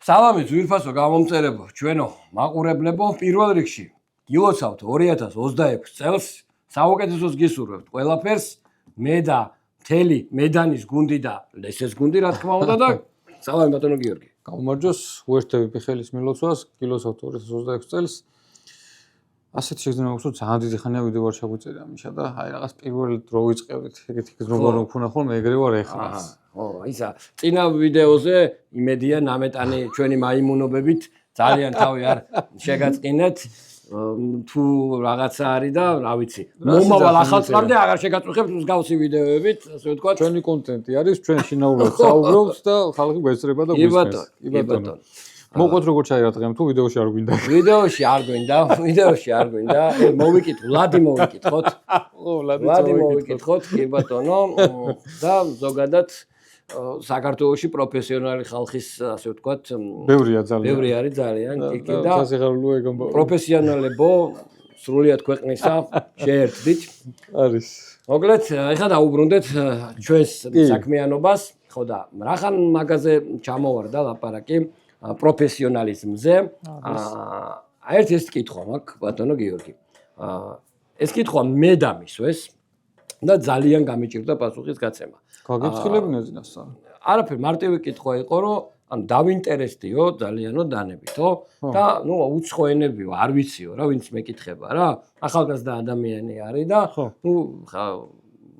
სალამი ძვირფასო გამომწერებო, ჩვენო მაყურებლებო, პირველ რიგში გილოცავთ 2026 წელს, საუკეთესოს გისურვებთ ყველაფერს, მე და მთელი მედანის გუნდი და ლესეს გუნდი რა თქმა უნდა და სალამი ბატონო გიორგი. გამომარჯოს, უერთდები მიხეილის მილოცვას, გილოცავთ 2026 წელს. ასეთ შეგრძნება აქვს, რომ ძალიან დიდი ხანია ვიდეო არ ჩაგვიწერია მიშა და აი რაღაც პირველ დრო ვიწყებდით, ეგეთი გზნობა რომ ქონა ხოლმე ეგრე ვარ ეხლა. ისა წინა ვიდეოზე იმედია ნამეტანი ჩვენი მაიმუნობებით ძალიან თავი არ შეგაწყინეთ თუ რაღაცა არის და რა ვიცი მომავალ ახალ წლამდე აღარ შეგაწუხებთ მსგავსი ვიდეოებით ასე ვთქვათ ჩვენი კონტენტი არის ჩვენ შინაურად საუბრობთ და ხალხი გვესწრება და გვისმენს კი ბატონო მოყვეთ როგორ ჩაირა დღემ თუ ვიდეოში არ გვინდა ვიდეოში არ გვინდა მოვიკით ვლადი მოვიკითხოთ ვლადი მოვიკითხოთ კი ბატონო და ზოგადად საქართველოში პროფესიონალი ხალხის ასე ვთქვათ ბევრია ძალიან ბევრი არის ძალიან კი და სასიხარულო ეგამბა პროფესიონალებო სრულიად ქვეყნისა შეერთდით არის მოკლედ ეხლა დაუბრუნდეთ ჩვენს საქმიანობას ხო და რახან მაგაზე ჩამოვარდა ლაპარაკი პროფესიონალიზმზე ერთ კითხვა მაქვს ბატონო გიორგი ეს კითხვა მე დამისვეს და ძალიან გამიჭირდა პასუხის გაცემა გაგიფრთხილებინე ძინასა არაფერ მარტივი კითხვა იყო რომ ანუ დავინტერესდიო ძალიანო დანებითო და ნუ უცხო ენებიო არ ვიციო რა ვინც მეკითხება რა ახალგაზრდა ადამიანი არის და ნუ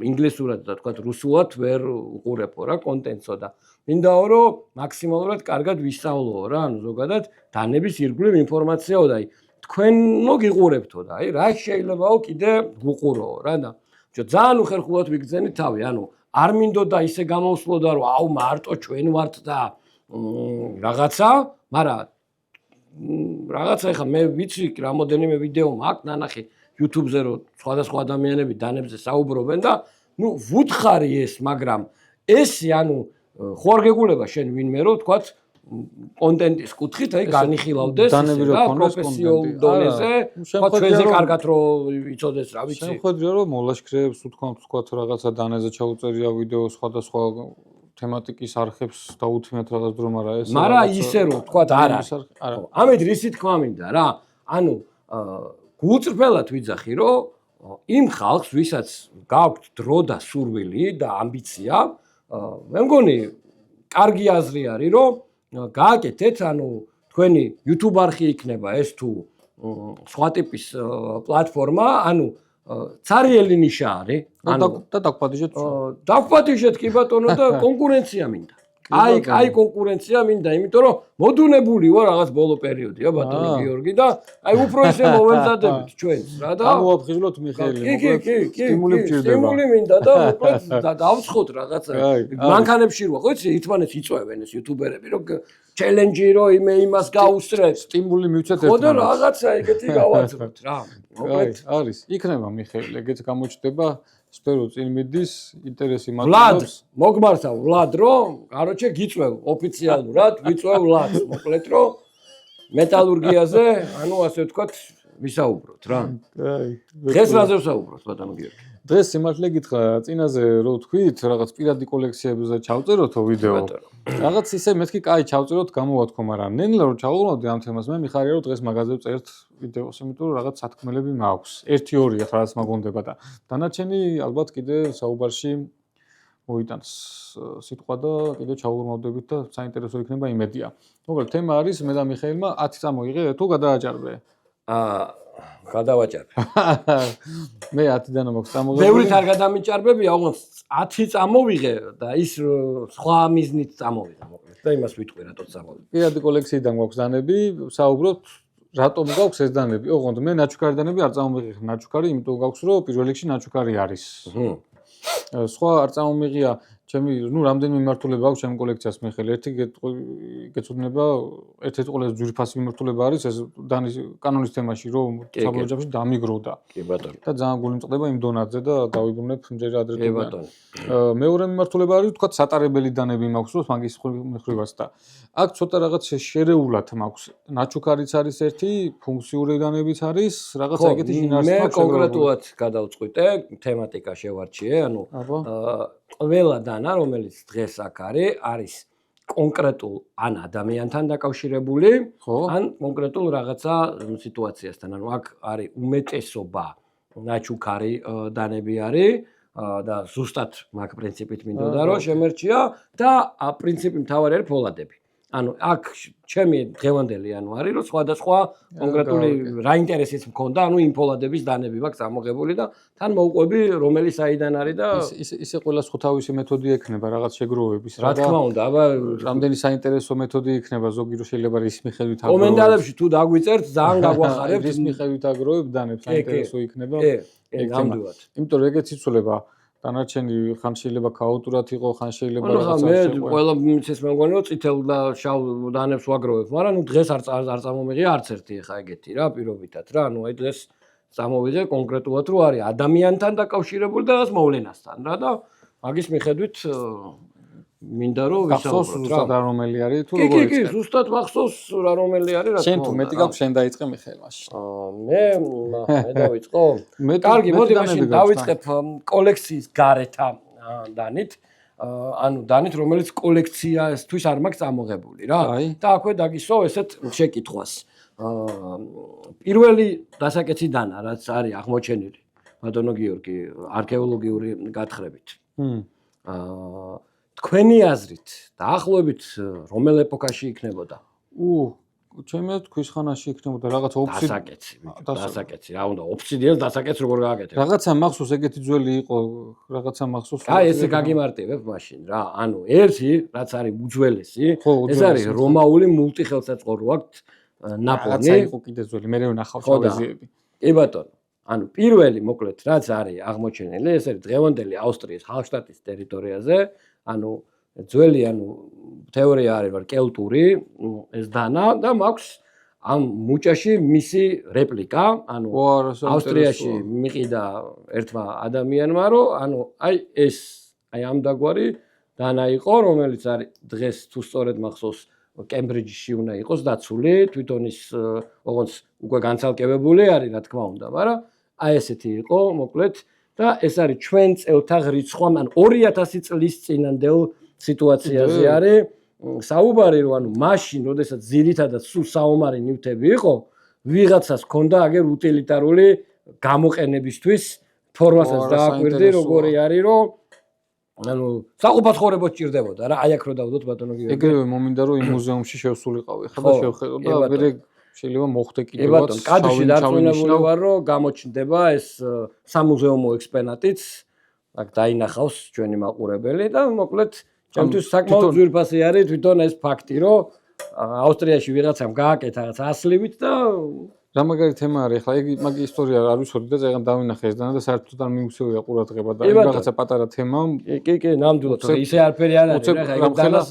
ინგლისურად და თქვა რუსულად ვერ უყურებო რა კონტენტსო და მინდაო რომ მაქსიმალურად კარგად ვისწავლოო რა ანუ ზოგადად დანების ირგვლივ ინფორმაციაო და აი თქვენ მოგიყურებთო და აი რა შეიძლებაო კიდე გუყუროო რა და ძალიან უხერხულად ვიგრძენი თავი ანუ არ მინდოდა ისე გამოსვლოდა რომ აუ მარტო ჩვენ ვართ და რაღაცა, მაგრამ რაღაცა ეხა მე ვიცი რამოდენიმე ვიდეო მაქვს ნანახი YouTube-ზე რომ სხვადასხვა ადამიანები დანებზე საუბრობენ და ნუ ვუთხარი ეს, მაგრამ ესე ანუ ხო არ გეგულება შენ ვინმე რომ თქვათ კონტენტის კუთხით აი განიხილავდეს და პროფესიულ დონეზე, თქვა ჩვენზე კარგად რომ იცოდეს რა ვიცი. შემხედრია რომ მოლაშქრეებს თქვათ რაღაცა დანეზე ჩაუწერია ვიდეო სხვადასხვა თემატიკის არხებს დაუთმიათ რაღაც დრო, მაგრამ ეს მაგრამ ისე რომ თქვათ არა. ამით რისი თქმა მინდა რა. ანუ გულწრფელად ვიძახი რომ იმ ხალხს ვისაც გაქვთ დრო და სურვილი და ამბიცია, მე მგონი კარგი აზრი არის რომ გააკეთეთ, ანუ თქვენი YouTube არხი იქნება ეს თუ სხვა ტიპის პლატფორმა, ანუ ცარიელი ნიშა არის. და დაგპატიჟეთ. დაგპატიჟეთ კი ბატონო და კონკურენცია მინდა. აი კონკურენცია მინდა, იმიტომ რომ მოდუნებული ვარ რაღაც ბოლო პერიოდია ბატონო გიორგი და აი უფრო ისე მოვემზადებით ჩვენს რა და ამოვაფხიზლოთ მიხეილი კი სტიმული გჭირდება. სტიმული მინდა და მოკლედ დავცხოთ რაღაცა მანქანებში რა ხო იცი ითმანეს იწვევენ ეს იუთუბერები რომ ჩელენჯი რო იმას გაუსწრეთ სტიმული მივცეთ ერთმანეთს. ხო და რაღაცა ეგეთი გავაძროთ რა მოკლედ არის იქნება მიხეილი ეგეც გამოჩნდება სფერო წინ მიდის ინტერესი მატლობს მოგმართავ ვლად რომ კაროჩე გიწვევ ოფიციალურად ვიწვევ ვლადს მოკლედ რომ მეტალურგიაზე ანუ ასე ვთქვათ ვისაუბროთ რა დღეს რაზე ვსაუბროთ ბატონო გიორგი დღეს სიმართლე გითხრა წინაზე რო თქვით რაღაც პირადი კოლექციებზე ჩავწეროთო ვიდეო რაღაც ისე მეთქი კაი ჩავწეროთ გამოვათქო მაგრამ ნენლა რო ჩავუყრობდი ამ თემას მე მიხარია რომ დღეს მაგაზე წერთ ვიდეოს იმიტომ რომ რაღაც სათქმელები მაქვს 1-2 რაღაც მაგონდება და დანარჩენი ალბათ კიდე საუბარში მოიტანს სიტყვა და კიდე ჩავუყრობდებით და საინტერესო იქნება იმედია მოკლედ თემა არის მე და მიხეილმა 10 წამოიღე თუ გადააჭარბე გადავაჭარბე მე 10-დან მაქვს წამოღებული ბევრით არ გადამიჭარბებია ოღონდ 10 წამოვიღე და ის სხვა მიზნით წამოვიღე მოკლედ და იმას ვიტყვი რატო წამოვიღე პირადი კოლექციიდან გვაქვს დანები საუბრობთ რატომ გვაქვს ეს დანები ოღონდ მე ნაჩუქარი დანები არ წამოვიღე ნაჩუქარი იმიტომ გვაქვს რომ პირველ რიგში ნაჩუქარი არის სხვა არ წამომიღია ჩემი ნუ რამდენი მიმართულება აქვს ჩემი კოლექციას მიხელი ერთი გეცოდნება ერთ-ერთი ყველაზე ძვირფასი მიმართულება არის ეს დანის კანონის თემაში რომ საბოლოო ჯამში დამიგროვდა კი ბატონო და ძალიან გული მწყდება იმ დონაზე და დავიბრუნებ ჯერ ადრე კი ბატონო მეორე მიმართულება არის თქვა სატარებელი დანები მაქვს რომ მაგის მიხრივას და აქ ცოტა რაღაც შერეულად მაქვს ნაჩუქარიც არის ერთი ფუნქციური დანებიც არის რაღაცა ეგეთი შინაარსი მაქვს მე კონკრეტულად გადავწყვიტე თემატიკა შევარჩიე ანუ ყველა დანა რომელიც დღეს აქ არის კონკრეტულ ან ადამიანთან დაკავშირებული, ხო. ან კონკრეტულ რაღაცა სიტუაციასთან. ანუ აქ არის უმეტესობა ნაჩუქარი დანები არის და ზუსტად მაგ პრინციპით მინდოდა რომ შემერჩია და პრინციპი მთავარი არის ფოლადები. ანუ აქ ჩემი დღევანდელი არის რომ სხვადასხვა კონკრეტული რა ინტერესიც მქონდა, ანუ იმ ფოლადების დანები მაქვს ამოღებული და თან მოვყვები რომელი საიდან არის და ისე ყველას ხო თავისი მეთოდი ექნება რაღაც შეგროვების რა თქმა უნდა, აბა რამდენი საინტერესო მეთოდი იქნება ზოგი რომ შეიძლება ის მიხედვით აგროვებ. კომენტარებში თუ დაგვიწერთ ძალიან გაგვახარებთ ის მიხედვით აგროვებ დანებს საინტერესო იქნება. ნამდვილად. იმიტომ რომ ეგეც იცვლება დანარჩენი ხან შეიძლება ქაოტურად იყო, ხან შეიძლება რაღაცა მე ყველა მიცეს მეგონი რომ წითელ და შავ დანებს ვაგროვებ, მაგრამ ნუ დღეს არ წამომიღია არც ერთი ხა ეგეთი რა პირობითად რა, ანუ აი დღეს წამოვიღე კონკრეტულად რომ არის ადამიანთან დაკავშირებული და რაღაც მოვლენასთან რა და მაგის მიხედვით მინდა რომ ვისაუბროთ რა. და რომელი არის თუ როგორ კი, ზუსტად მახსოვს რა რომელი არის რა. შენ თუ მეტი გაქვს შენ დაიწყე მიხეილ მაშინ. მე დავიწყო. კარგი, მოდი მაშინ დავიწყებ კოლექციის გარეთა დანით. ანუ დანით რომელიც კოლექციასთვის არ მაქვს წამოღებული რა. და აქვე დაგისვა ესეთ შეკითხვას. პირველი დასაკეცი დანა რაც არის აღმოჩენილი ბატონო გიორგი არქეოლოგიური გათხრებით. თქვენი აზრით დაახლოებით რომელ ეპოქაში იქნებოდა? ჩემი თქვის ხანაში იქნებოდა რაღაც დასაკეცი. რა უნდა ოფსიდიანს დასაკეთს როგორ გააკეთებ? რაღაცა მახსოვს ეგეთი ძველი იყო, რაღაცა მახსოვს. აი ესე გაგიმარტივებ მაშინ რა. ანუ ერთი რაც არის უძველესი, ეს არის რომაული მულტიხელსაწყორო აქვთ ნაპოლი. რაღაცა იყო კიდე ძველი, მე ვნახავ შავეზიები. კი ბატონო. ანუ პირველი მოკლედ რაც არის აღმოჩენილი, ეს არის დღევანდელი ავსტრიის ჰალშტატის ტერიტორიაზე, ანუ ძველი თეორია არის რომ კელტური ეს დანა და მაქვს ამ მუჭაში მისი რეპლიკა, ანუ ავსტრიაში მიყიდა ერთმა ადამიანმა რომ ანუ აი ეს ამ დაგვარი დანა იყო, რომელიც არის დღეს თუ სწორედ მახსოვს კემბრიჯში უნდა იყოს დაცული, თვითონ ის ოღონდ უკვე განცალკევებული არის რა თქმა უნდა, მაგრამ აი ესეთი იყო მოკლედ და ეს არის ჩვენ წელთა რიცხვამ, ან 2000 წლის წინანდელ სიტუაციაზე არის საუბარი, რომ ანუ მაშინ, როდესაც ძირითადად სულ საომარი ნივთები იყო, ვიღაცას ჰქონდა აგერ უტილიტარული გამოყენებისთვის ფორმასაც დააკვირდი, როგორი არის, რომ ანუ საყოფად ხორებოდ ჭირდებოდა რა, აი აქ რო დავდოთ ბატონო გიორგი. ეგრევე მომინდა რომ იმ მუზეუმში შევსულიყავი, ხა და შევხედო და მე შეიძლება მოხდე კიდევაც კადრში დარწმუნებული ვარ რომ გამოჩნდება ეს სამუზეუმო ექსპონატიც აქ დაინახავს ჩვენი მაყურებელი და მოკლედ ჩემთვის საკმაოდ ძვირფასი არის თვითონ ეს ფაქტი რომ ავსტრიაში ვიღაცამ გააკეთა რაღაც ასლივით და რა მაგარი თემა არის ახლა ეგ მაგი ისტორია არ ვიცოდი და წეგან დავინახე ეს და საერთოდ არ მიუცევია ყურადღება და რაღაცა პატარა თემა კი ნამდვილად ისე არაფერი არ არის რა ეგ დანას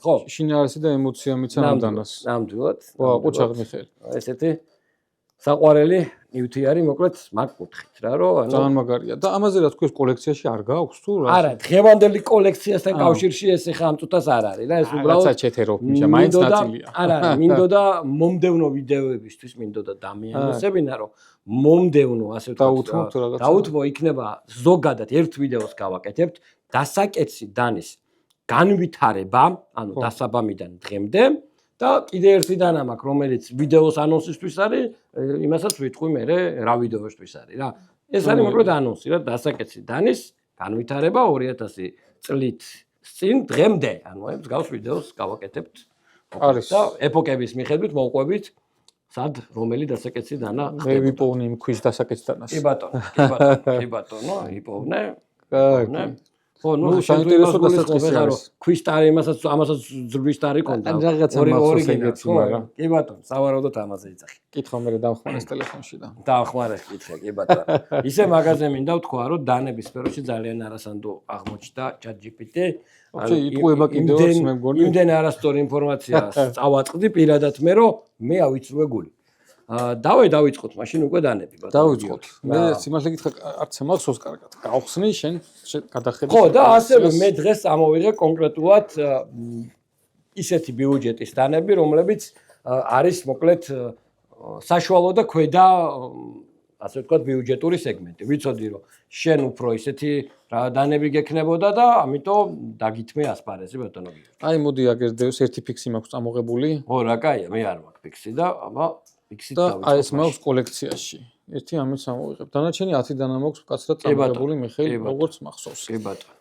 ხო შინაარსი და ემოცია მიცა დანას ნამდვილად ყუჩაღ მიხეილ ესეთი საყვარელი ნივთი არის მოკლედ მაგ კუთხით რა რომ ანუ ძალიან მაგარია და ამაზე რა თქვი კოლექციაში არ გააქვს თუ რა არა დღევანდელი კოლექციასთან კავშირში ეს ხა ამ წუთას არ არის რა ეს უბრალოდ რაცა ჩეთერო მიშა მაინც ნაწილია არა მინდოდა მომდევნო ვიდეოებისთვის მინდოდა დამიანოსებინა რომ მომდევნო ასე ვთქვათ დაუთმო იქნება ზოგადად ერთ ვიდეოს გავაკეთებთ დასაკეცი დანის განვითარება ანუ დასაბამიდან დღემდე და კიდე ერთი დანა მაქვს, რომელიც ვიდეოს ანონსისთვის არის, იმასაც ვიტყვი მე რა ვიდეოსთვის არის რა. ეს არის მოკლედ ანონსი რა, დასაკეცი დანის განვითარება 2000 წლით წინ დღემდე. ანუ აი მსგავს ვიდეოს გავაკეთებთ. არის და ეპოქების მიხედვით მოვყვებით სად რომელი დასაკეცი დანა ხდება. მე ვიპოვნე იმ ქვის დასაკეცი დანას. კი ბატონო, იპოვნე. კარგი. ხო, ნუ საინტერესო დასაწყისი არის. ქვის ტარი ამასაც ძრვის ტარი ქონდა. ორი ეგეთი მაგრამ. კი ბატონო, სავარაუდოდ ამაზე იცახი. კითხვა მე დამხმარეს ტელეფონში და. დამხმარე კითხე, კი ბატონო. ისე მაგაზე მინდა ვთქვა, რომ დანების სფეროში ძალიან არასანდო აღმოჩნდა ChatGPT. იტყუება კიდევაც მე მგონი. იმდენ არასწორი ინფორმაციას წავაწყდი პირადად მე, რომ მე ავიცრუე გული. დავიწყოთ მაშინ უკვე დანები ბატონო. დავიწყოთ. მე სიმართლე გითხრა არც მახსოვს კარგად. გავხსნი შენ გადახედე. ხო და ასევე მე დღეს ამოვიღე კონკრეტულად ისეთი ბიუჯეტის დანები, რომლებიც არის მოკლედ საშუალო და ქვედა ასე ვთქვათ, ბიუჯეტური სეგმენტი. ვიცოდი, რომ შენ უფრო ისეთი რა დანები გექნებოდა და ამიტომ დაგითმე ასპარეზი ბატონო. აი, მოდი აგერდევს ერთი ფიქსი მაქვს წამოღებული. ო, რა კაია, მე არ მაქვს ფიქსი და აბა ფიქსით და დავიწყო. აი ეს მაქვს კოლექციაში. ერთი ამით სამოვიღებ. დანარჩენი 10 დანა მაქვს კაცრად წამოღებული მიხეილ, როგორც მახსოვს. კი ბატონო.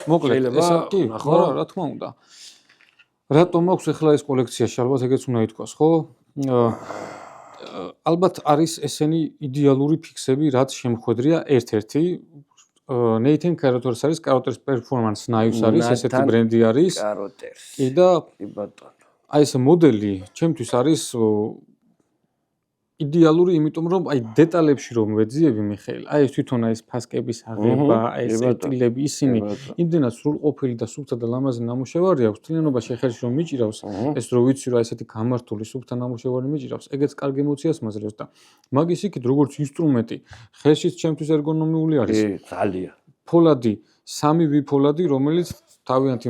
მოკლედ, ესა კი, ხო, რა თქმა უნდა. რატომ მაქვს ახლა ეს კოლექციაში? ალბათ ეგეც უნდა ითქვას, ხო? ალბათ არის ესენი იდეალური ფიქსები, რაც შემხვედრია ერთ-ერთი Nathan Carothers არის, Carothers Performance Knives არის, ესეთი ბრენდი არის. Carothers. კი და კი ბატონო. აი ეს მოდელი ჩემთვის არის იდეალური, იმიტომ რომ აი დეტალებში რომ ვეძიები მიხეილ, აი ეს თვითონ აი ეს ფასკების აღება, აი ეს ეტილები, ისინი იმდენად სრულყოფილი და სუფთა და ლამაზი ნამუშევარი აქვს, თლიანობაში ხელში რომ მიჭირავს, ეს რო ვიცი რომ აი ესეთი გამართული სუფთა ნამუშევარი მიჭირავს, ეგეც კარგი ემოციას მაძლევს და მაგის იქით როგორც ინსტრუმენტი, ხელშიც ჩემთვის ერგონომიული არის. ძალიან. ფოლადი, 3V ფოლადი, რომელიც თავიანთი,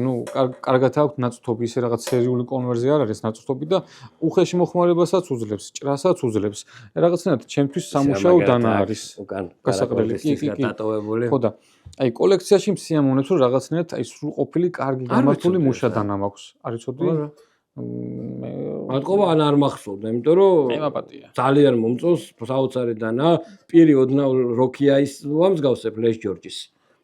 კარგად აქვს ნაწწობი, ისე რაღაც სერიული კონვერზია არ არის ნაწწობი და უხეში მოხმარებასაც უძლებს, ჭრასაც უძლებს. რაღაცნაირად ჩემთვის სამუშაო დანა არის. გასაყრელი დატოვებული. ხო და აი კოლექციაში მსიამოვნებს რომ რაღაცნაირად აი სრულყოფილი, კარგი გამართული მუშა დანა მაქვს. არ იცოდი? მადლობა, არ მახსოვდა, იმიტომ რომ მე მაპატია. ძალიან მომწონს საოცარი დანა, პირი ოდნავ როკიაის ვამსგავსებ ლეს ჯორჯის.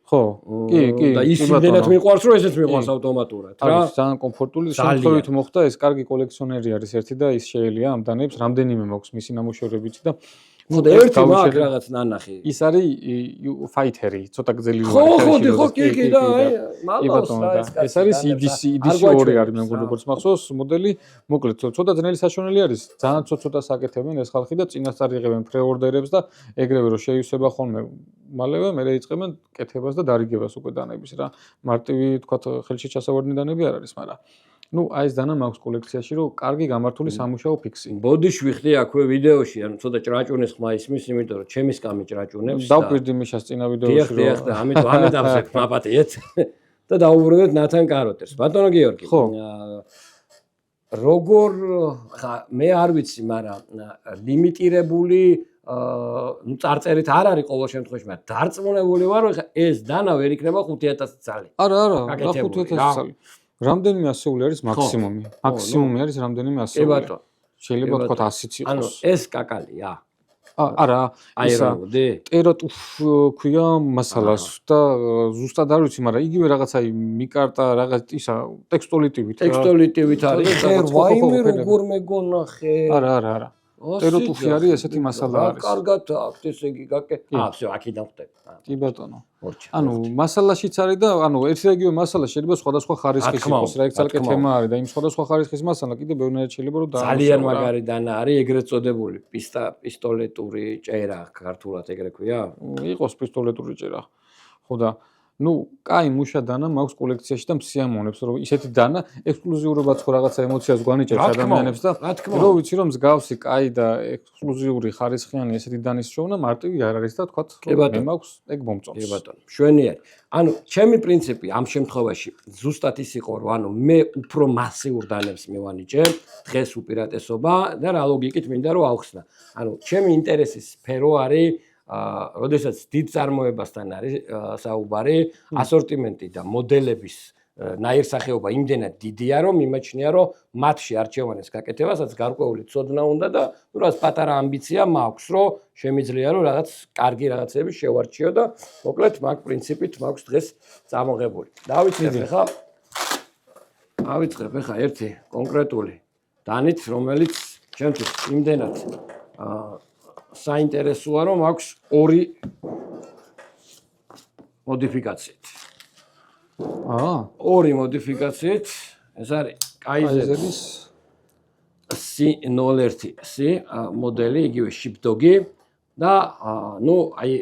ხო, კი. და ის იმდენად მიყვარს, რომ ესეც მიყვარს ავტომატურად, რა. არის ძალიან კომფორტული, შემთხვევით მოხდა, ეს კარგი კოლექციონერი არის ერთი და ის შეელია ამ დანებს, რამდენიმე მაქვს მისი ნამუშევრებიც და მოდი ერთი მაგ რაღაც ნანახი. ის არის ფაითერი, ცოტა გზელი ხო, კი და აი მალავს რა ეს არის EDC2 არის მე მგონი როგორც მახსოვს მოდელი, მოკლედ ცოტა ძნელი საშუალებელი არის, ძალიან ცოტა საკეთებენ ეს ხალხი და წინასწარ იღებენ პრეორდერებს და ეგრევე რომ შეივსება ხოლმე მალევე მე ეწებენ კეთებას და დარიგებას უკვე დანების რა. მარტივი თქვა ხელში ჩასავარდნი დანები არ არის, მაგრამ აი ეს დანა მაქვს კოლექციაში, რომ კარგი გამართული სამუშაო ფიქსი. ბოდიში ვიხდი აქვე ვიდეოში, ანუ ცოტა ჭრაჭუნის ხმა ისმის, იმიტომ რომ ჩემი სკამი ჭრაჭუნებს. დავპირდი მიშას წინა ვიდეოში რომ დიახ და ამიტომ ამედავსებ მაპატიეთ და დაუბრუნდეთ Nathan Carothers. ბატონო გიორგი. ხო. როგორ ხა მე არ ვიცი, მაგრამ ლიმიტირებული წარწერით არ არის ყოველ შემთხვევაში, მაგრამ დარწმუნებული ვარ, რომ ეს დანა ვერ იქნება 5000 წალი. არა, რა 5000 წალი. რამდენიმე ასეული არის მაქსიმუმი. მაქსიმუმი არის რამდენიმე ასეული. კი ბატონო. შეიძლება თქვა 100-იც იყოს. ანუ ეს კაკალია. არა, ისა ტერატუფ ქვია მასალას და ზუსტად არ ვიცი, მაგრამ იგივე რაღაცა მიკარტა რაღაც ისა ტექსტოლიტივით. ტექსტოლიტივით არის. ვაიმე როგორ მეგონახე. არა. ტერატუფი არის ესეთი მასალა არის. კარგად აქვს ესე იგი გაკეთე. всё, აქედან ხდება. კი ბატონო. ანუ მასალაშიც არის და ანუ ერთი და იგივე მასალა შეიძლება სხვადასხვა ხარისხის იყოს, რა ეგ ძალკე თემა არის და იმ სხვადასხვა ხარისხის მასალა კიდე ბევრნაირად შეიძლება რომ ძალიან მაგარი დანა არის ეგრეთ წოდებული პისტოლეტური ჭერა ქართულად ეგრე ქვია? იყოს პისტოლეტური ჭერა. ხო და კაი მუშა დანა მაქვს კოლექციაში და მსიამოვნებს რომ ისეთი დანა ექსკლუზიურობაც ხო რაღაცა ემოციას გვანიჭებს ადამიანებს და რო ვიცი რომ მსგავსი კაი და ექსკლუზიური ხარისხიანი ესეთი დანის შოვნა მარტივი არ არის და თქვათ მე მაქვს ეგ მომწონს. კი ბატონო, მშვენიერი. ანუ ჩემი პრინციპი ამ შემთხვევაში ზუსტად ის იყო რომ ანუ მე უფრო მასიურ დანებს მივანიჭებ, დღეს უპირატესობა და რა ლოგიკით მინდა რომ ავხსნა. ანუ ჩემი ინტერესის სფერო არის როდესაც დიდ წარმოებასთან არის საუბარი, ასორტიმენტი და მოდელების ნაირსახეობა იმდენად დიდია, რომ მიმაჩნია, რომ მათში არჩევანის გაკეთებასაც გარკვეული ცოდნა უნდა და რაღაც პატარა ამბიცია მაქვს, რომ შემიძლია რომ რაღაც კარგი რაღაცები შევარჩიო და მოკლედ მაგ პრინციპით მაქვს დღეს წამოღებული. დავიწყებ ახლა ერთი კონკრეტული დანით, რომელიც ჩემთვის იმდენად საინტერესოა, რომ აქვს ორი მოდიფიკაციით. ორი მოდიფიკაციით, ეს არის კაიზერის C01C მოდელი, იგივე Sheepdog-ი და აი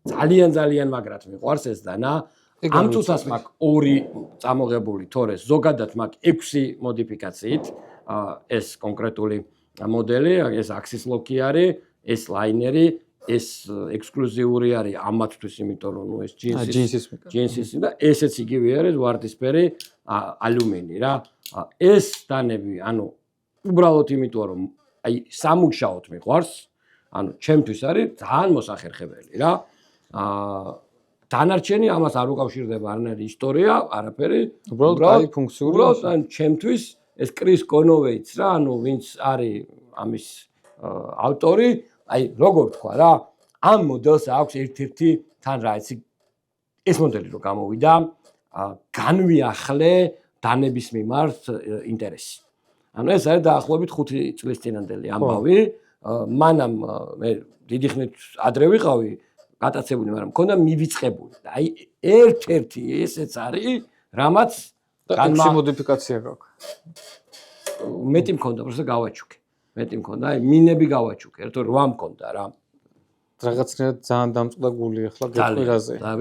ძალიან მაგრად მიყვარს ეს დანა. ამ წუთას მაქვს ორი წამოღებული, თორე ზოგადად მაქვს 6 მოდიფიკაციით ეს კონკრეტული მოდელი, ეს Axis Lock-ი არის. ეს ლაინერი, ეს ექსკლუზიური არის ამათთვის, იმიტომ რომ ეს ჯინსის და ესეც იგივე არის ვარდისფერი ალუმინი რა. ეს დანები, ანუ უბრალოდ იმიტომ რომ აი სამუშაოდ მიყვარს, ანუ ჩემთვის არის ძალიან მოსახერხებელი რა. დანარჩენი ამას არ უკავშირდება არანაირი ისტორია, არაფერი. უბრალოდ კაი ფუნქციური. უბრალოდ ან ჩემთვის ეს კრის კონოვეიც რა, ანუ ვინც არის ამის ავტორი, აი როგორ თქვა რა, ამ მოდელს აქვს ერთ-ერთი თან რა იცი ეს მოდელი რო გამოვიდა, განვიახლე დანების მიმართ ინტერესი. ანუ ეს არის დაახლოებით 5 წლის წინანდელი ამბავი. მანამ მე დიდი ხნით ადრე ვიყავი გატაცებული, მაგრამ მქონდა მივიწყებული. აი ერთ-ერთი ესეც არის, რამაც განმა მოდიფიკაცია გაქვს. მეტი მქონდა, просто გავაჩუქე. მეტი მქონდა, აი მინები გავაჩუქე, ერთო 8 მქონდა რა. რაღაცნაირად ძალიან დამწყდა გული ახლა გეტყვირაზე. და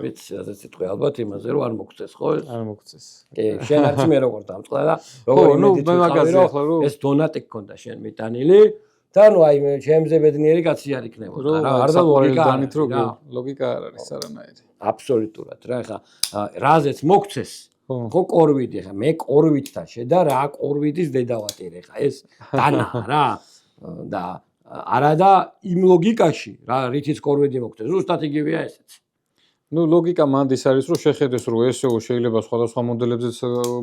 ვიცი, ასე სიტყვი ალბათ იმაზე რომ არ მოგწეს ხო ეს? არ მოგწეს. კი, შენ არც მე როგორ დამწყდა და როგორ იმედით ვიყავი რომ ეს დონატი გქონდა შენ მიტანილი და ნუ აი ჩემზე ბედნიერი კაცი არ იქნებოდა რა. არ და ლოგიკა არ არის არანაირი. აბსოლუტურად რა, ხა რაზეც მოგწეს ხო კორვიდი ხა მე კორვიდთან შედა რა კორვიდის დედავატირე ხა ეს დანა რა და არა და იმ ლოგიკაში რა რითიც კორვიდი მოგწეს ზუსტად იგივეა ესეც. ნუ ლოგიკა მანდის არის რომ შეხედეს რომ ესეო შეიძლება სხვადასხვა მოდელებზეც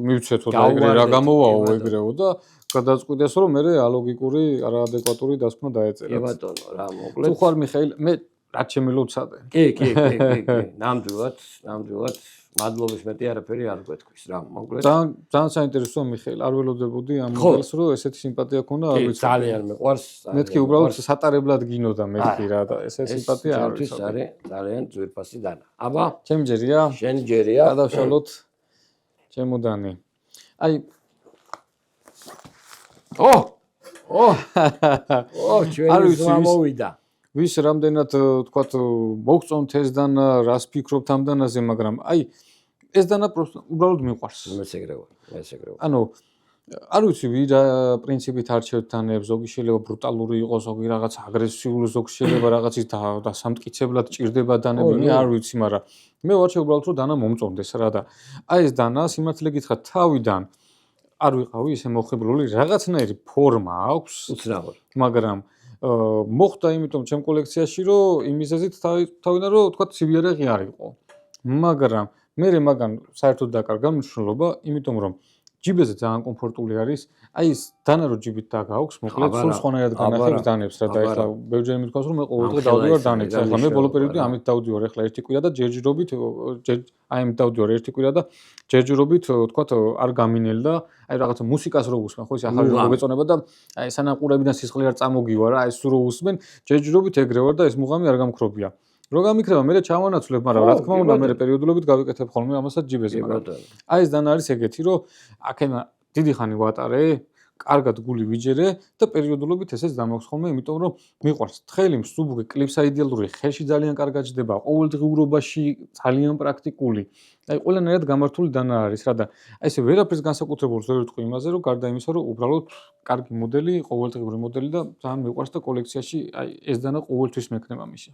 მივცეთო და ეგრე რა გამოვაო ეგრეო და გადაწყვიტეს რომ მე ალოგიკური არაადეკვატური დასკვნა დაეწერა. კი ბატონო რა მოკლედ. თუ ხარ მიხეილ მე რაც შემილოცადე. კი. ნამდვილად მადლობის მეტი არაფერი არ გვეთქვის რა მოკლედ. ძალიან საინტერესოა მიხეილ არ ველოდებოდი ამ მოდელს რომ ესეთი სიმპათია ქონდა არ ვიცი. ძალიან მეყვარს. მეთქი უბრალოდ სატარებლად გინოდა მეთქი რა და ეს სიმპათია არ არის. ძალიან ძვირფასი დანა. აბა ჩემი ჯერია? შენი ჯერია. გადავშალოთ ჩემოდანი. აი ჩვენი ზღვა მოვიდა. ვის რამდენად თქვათ მოგწონთ ეს დანა, რას ფიქრობთ ამ დანაზე, მაგრამ აი ეს დანა უბრალოდ მიყვარს. მეც ეგრევა. ანუ არ ვიცი რა პრინციპით არჩევთ დანებს, ზოგი შეიძლება ბრუტალური იყოს, ზოგი რაღაც აგრესიული, ზოგი შეიძლება რაღაცის დასამტკიცებლად ჭირდება დანები, არ ვიცი, მაგრამ მე ვარჩევ უბრალოდ რომ დანა მომწონდეს რა და აი ეს დანა სიმართლე გითხრათ თავიდან არ ვიყავი ისე მოხიბლული, რაღაცნაირი ფორმა აქვს, უცნაური, მაგრამ მოხდა იმიტომ ჩემ კოლექციაში რომ იმისეზით თავიდან რომ თქვა ცივიარაღი არ იყო. მაგრამ მე მაგან საერთოდ დაკარგა მნიშვნელობა, იმიტომ რომ ჯიბეზე ძალიან კომფორტული არის. აი ეს დანა რო ჯიბით დაგაქვს, მოკლედ სულ სხვანაირად განახებს დანებს რა და ეხლა ბევრჯერ მithქვას რომ მე ყოველდღე დავდივარ დანებს. ეხლა მე ბოლო პერიოდში ამით დავდივარ ეხლა ერთი კვირა და ჯერჯერობით აი ამით დავდივარ ერთი კვირა და ჯერჯერობით თქვა არ გამინელდა. აი რაღაცა მუსიკას რო უსმენ, ხო ის ახალი რო მოგეწონება და აი სანამ ყურებიდან სისხლი არ წამოგივა რა, აი სულ რო უსმენ, ჯერჯერობით ეგრე ვარ და ეს მუღამი არ გამქრობია. რო გამიქრება, მე ჩავანაცვლებ, მაგრამ რა თქმა უნდა, მე პერიოდულობით გავიკეთებ ხოლმე ამასაც ჯიბეზე, მაგრამ აი ეს დანა არის ეგეთი, რომ აქენა დიდი ხანი ვატარე, კარგად გული ვიჯერე და პერიოდულობით ესეც დამაქვს ხოლმე, იმიტომ რომ მიყვარს. თხელი, მსუბუქი, კლიპს აიდეალური, ხელში ძალიან კარგად ჯდება, ყოველდღიურობაში ძალიან პრაქტიკული. აი ყველანაირად გამართული დანა არის რა და აი ესე ვერაფერს განსაკუთრებულს ვერ ვიტყვი იმაზე, რომ გარდა იმისა, რომ უბრალოდ კარგი მოდელი, ყოველდღიური მოდელი და ძალიან მიყვარს და კოლექციაში აი ეს დანა ყოველთვის მექნება მიშა.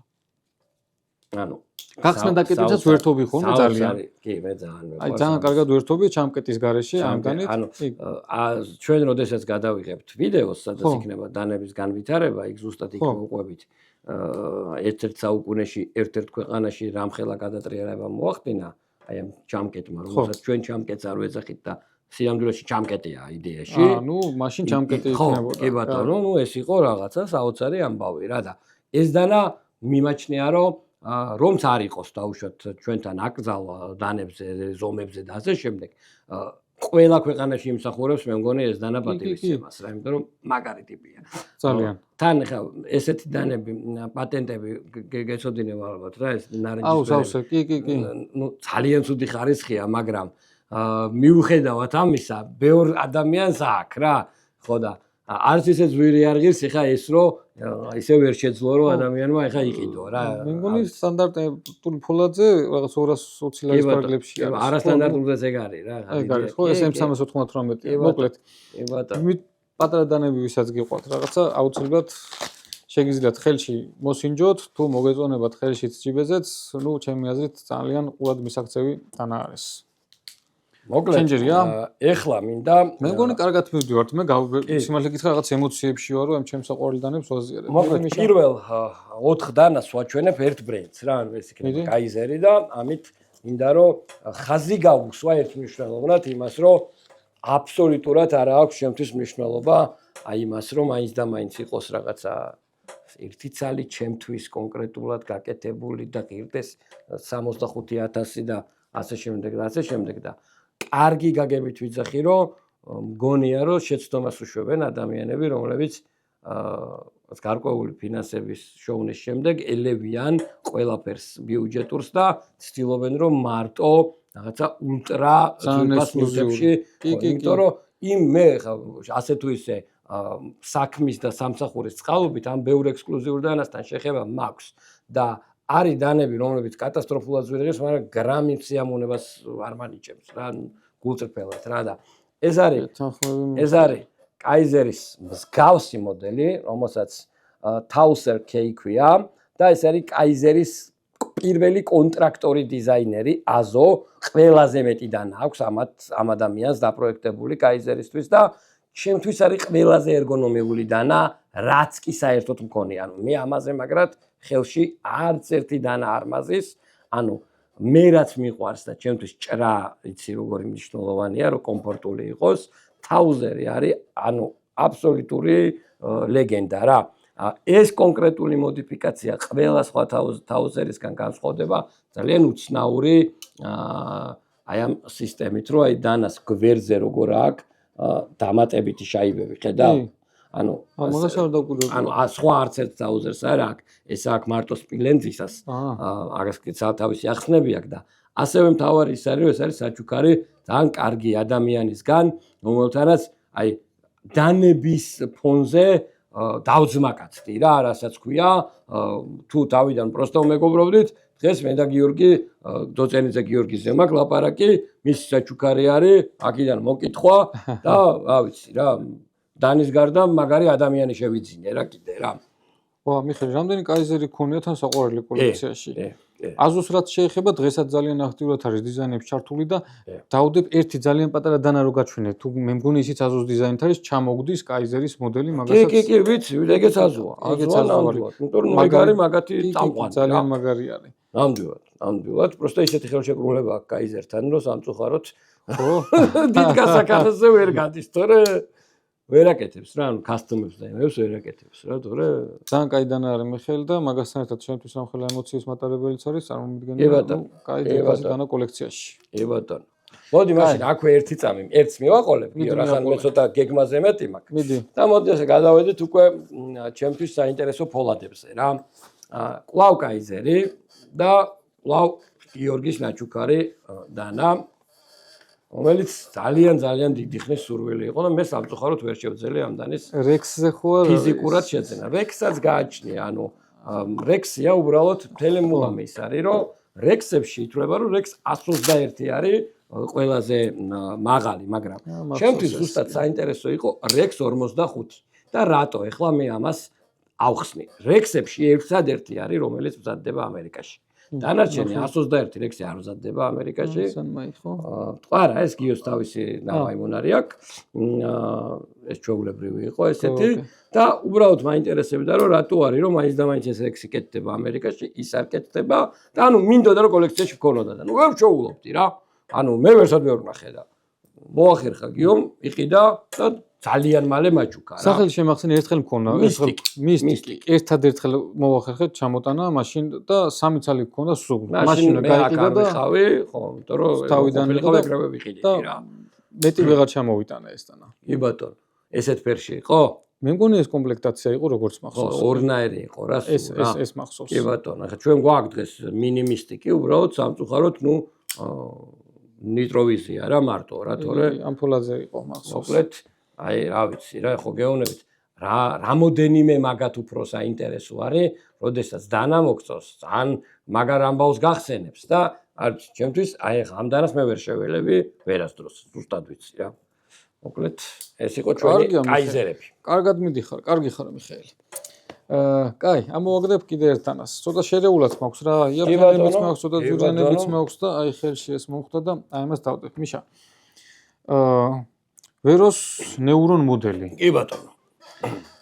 ანუ გახსნა დაკეტვიცაც ვერთობი ხო ძალიან. კი, მე ძალიან მეყვარს. აი ძალიან კარგად ვერთობი ჩამკეტის გარეშე ამ დანით. ანუ ჩვენ როდესაც გადავიღებთ ვიდეოს, სადაც იქნება დანების განვითარება, იქ ზუსტად იქ მოყვებით. ერთ-ერთ საუკუნეში, ერთ-ერთ ქვეყანაში რამხელა გადატრიალება მოახდინა, აი ამ ჩამკეტმა, რომელსაც ჩვენ ჩამკეტს არ ვეძახით და სიამდვილეში ჩამკეტია იდეაში. ნუ მაშინ ჩამკეტი იქნებოდა. კი ბატონო, ნუ ეს იყო რაღაცა საოცარი ამბავი რა და ეს დანა მიმაჩნია რომც არ იყოს დაუშვათ ჩვენთან აკრძალ დანებზე, ზომებზე და ასე შემდეგ. ყველა ქვეყანაში იმსახურებს მე მგონი ეს დანა პატივისცემას რა, იმიტომ რომ მაგარი ტიპია. ძალიან. თან ხა ესეთი დანები, პატენტები გეცოდინებ ალბათ რა ეს ნარინჯის. აუ, სავსე, კი. ნუ ძალიან ცუდი ხარისხია, მაგრამ მიუხედავად ამისა, ბევრ ადამიანს აქვს რა, ხო და არც ისე ძვირი არ ღირს, ეხა ეს რომ ისე ვერ შეძლო რომ ადამიანმა ეხა იყიდო რა. მე მგონი სტანდარტული ფოლადზე რაღაც 220 ლარის პარკლებში არის. არასტანდარტულზეც ეგ არის რა. ეგ არის ხო, ეს M398-ია, მოკლედ. კი ბატონო. იმით პატარა დანები ვისაც გიყვართ რაღაცა, აუცილებლად შეგიძლიათ ხელში მოსინჯოთ, თუ მოგეწონებათ ხელშიც ჯიბეზეც, ნუ ჩემი აზრით ძალიან ყურად მისაქცევი დანა არის. ჩენჯერია? ეხლა მინდა მე მგონი კარგად მივდივართ, მე სიმართლე გითხრა რაღაც ემოციებში ვარ, რომ ამ ჩემს საყვარელ დანებს ვაზიარებ. მოკლედ პირველ 4 დანას ვაჩვენებ ერთ ბრენდს რა, ანუ ეს იქნება კაიზერი და ამით მინდა რომ ხაზი გავუსვა ერთმნიშვნელოვნად იმას, რომ აბსოლუტურად არ აქვს ჩემთვის მნიშვნელობა აი იმას, რომ მაინც და მაინც იყოს რაღაცა ერთი ცალი ჩემთვის კონკრეტულად გაკეთებული და ღირდეს 65,000 და ასე შემდეგ და ასე შემდეგ და კარგი გაგებით ვიძახი, რომ მგონია, რომ შეცდომას უშვებენ ადამიანები, რომლებიც გარკვეული ფინანსების შოუნის შემდეგ ელევიან ყველაფერს ბიუჯეტურს და ცდილობენ, რომ მარტო რაღაცა ულტრა ძვირფას მიზნებში, იმიტომ რომ მე ასე თუ ისე საქმის და სამსახურის წყალობით ამ ბევრ ექსკლუზიურ დანასთან შეხება მაქვს და არის დანები, რომლებიც კატასტროფულად ზვირიღებს, მაგრამ გრამის სიამოვნებას არ მანიჭებს რა, გულწრფელად რა და ეს არის კაიზერის მსგავსი მოდელი, რომელსაც Tauser K ქვია და ეს არის კაიზერის პირველი კონტრაქტორი დიზაინერი აზო, ყველაზე მეტი დანა აქვს ამ ადამიანს დაპროექტებული კაიზერისთვის და ჩემთვის არის ყველაზე ერგონომიული დანა, რაც კი საერთოდ მქონია. ანუ მე ამაზე მაგრად ხელში არც ერთი დანა არ მაზის, ანუ მე რაც მიყვარს და ჩემთვის ჭრა, იცი როგორი მნიშვნელოვანია, რომ კომფორტული იყოს, Tauser-ი არის, ანუ აბსოლუტური ლეგენდა რა. ეს კონკრეტული მოდიფიკაცია ყველა სხვა Tauser-ისგან განსხვავდება ძალიან უცნაური აი ამ სისტემით, რომ აი დანას გვერდზე როგორ აქვს დამატებითი შაიბები, ხედავ? ანუ მაგას არ დავკვირვებდი. ანუ სხვა არც ერთ Tauser-ს არ აქვს, ეს აქვს მარტო სპილენძისას. აგას თავისი ახსნები აქვს და ასევე მთავარი ის არის, რომ ეს არის საჩუქარი ძალიან კარგი ადამიანისგან, რომელთანაც აი დანების ფონზე დავძმაკაცდი რა, რასაც ქვია, თუ თავიდან პროსტო მეგობრობდით, დღეს მე და გიორგი, დოწენიძე გიორგის ზემაკ ლაპარაკი, მისი საჩუქარი არის, აქედან მოკითხვა და რა ვიცი რა, დანის გარდა მაგარი ადამიანი შევიძინე რა კიდე რა. ვა, მიხეილ, რამდენი კაიზერი გქონია თან საყვარელი კოლექციაში? აზოს რაც შეეხება, დღესაც ძალიან აქტიურად არის დიზაინებში ჩართული და დავდებ ერთი ძალიან პატარა დანა რო გაჩვენე. თუ მე მგონი ისიც აზოს დიზაინით არის, ჩამოგდის კაიზერის მოდელი, მაგასაც კი, ვიცი, ეგეც აზოა. აზოა ნამდვილად. იმიტომ რომ მაგარი მაგათი წამყვანი. ძალიან მაგარი არის. ნამდვილად, პროსტო ისეთი ხელშეკრულება აქვს კაიზერთან, რომ სამწუხაროდ დიდ გასაკეთებაზე ვერ გადის, თორე ვერ აკეთებს რა, ანუ კასტომებს და იმებს ვერ აკეთებს რა, თორე ძალიან კაი დანა არის მიხეილ და მაგასთან ერთად შემთთვის ამხელა ემოციის მატარებელიც არის, წარმომიდგენია კაი დანა კოლექციაში. ბატონო. მოდი მაშინ აქვე ერთი წამი, ერთს მივაყოლებ, რახან მე ცოტა გეგმაზე მეტი მაქვს. მიდი. და მოდი ესე გადავედით უკვე ჩემთვის საინტერესო ფოლადებზე რა. კვლავ კაიზერი და კვლავ გიორგის ნაჩუქარი დანა, რომელიც ძალიან დიდი ხნის სურვილი იყო და მე სამწუხაროდ ვერ შევძელე ამ დანის რექსზე ხო არა ფიზიკურად შეძენა. რექსსაც გააჩნია, ანუ რექსია უბრალოდ მთელი მულამი ის არის, რომ რექსებში ითვლება, რომ რექს 121 არის ყველაზე მაღალი, მაგრამ ჩემთვის ზუსტად საინტერესო იყო რექს 45 და რატო ეხლა მე ამას ავხსნი. რექსებში ერთადერთი არის, რომელიც მზადდება ამერიკაში. დანარჩენი 121 რექსი არ მზადდება ამერიკაში. ტყარა ეს გიოს თავისი ნამაიმონარი აქვს. ეს ჩვეულებრივი იყო ესეთი და უბრალოდ მაინტერესებდა რომ რატო არის რომ მაინც და მაინც ეს რექსი კეთდება ამერიკაში, ის არ კეთდება და ანუ მინდოდა რომ კოლექციაში ვქონოდა და ნუ ვერ შოულობდი რა. ანუ მე ვერსად ვერ ვნახე და მოახერხა გიომ, იყიდა და ძალიან მალე მაჩუქა რა. სახელი შემახსენე ერთხელ მქონა, მისტიკი. ერთადერთხელ მოვახერხეთ ჩამოტანა მაშინ და სამი ცალი მქონდა სულ. მაშინ გაიყიდა და ხავი, ხო, იმიტომ რომ თავიდან ვიყავ ვიყიდები რა. მეტი ვეღარ ჩამოვიტანა ეს დანა. კი ბატონო. ესეთ ფერში იყო? მე მგონი ეს კომპლექტაცია იყო როგორც მახსოვს. ხო, ორნაირი იყო რა. ეს მახსოვს. კი ბატონო, ახლა ჩვენ გვაქვს დღეს მინიმისტიკი, უბრალოდ სამწუხაროდ, ნუ ნიტროვიზია რა მარტო რა, თორე ამფოლაძე იყო მახსოვს. მოკლედ, აი რა ვიცი რა, ხო გეუბნებით, რამოდენიმე მაგათ უფრო საინტერესო არის, როდესაც დანა მოგწოს, ან მაგარ ამბავს გახსენებს და არ ჩემთვის აი ახლა ამ დანას მე ვერ შეველები ვერასდროს, ზუსტად ვიცი რა. მოკლედ, ეს იყო ჩვენი კაიზერები. კარგად მიდიხარ, კარგი ხარ მიხეილ. კაი, ამოვაგდებ კიდე ერთ დანას. ცოტა შერეულად მაქვს რა, იაპონიებიც მაქვს, ცოტა ძვირიანებიც მაქვს და აი ხელში ეს მომხვდა და აი ამას დავდებ. მიშა ვეროს ნეურონ მოდელი. კი ბატონო.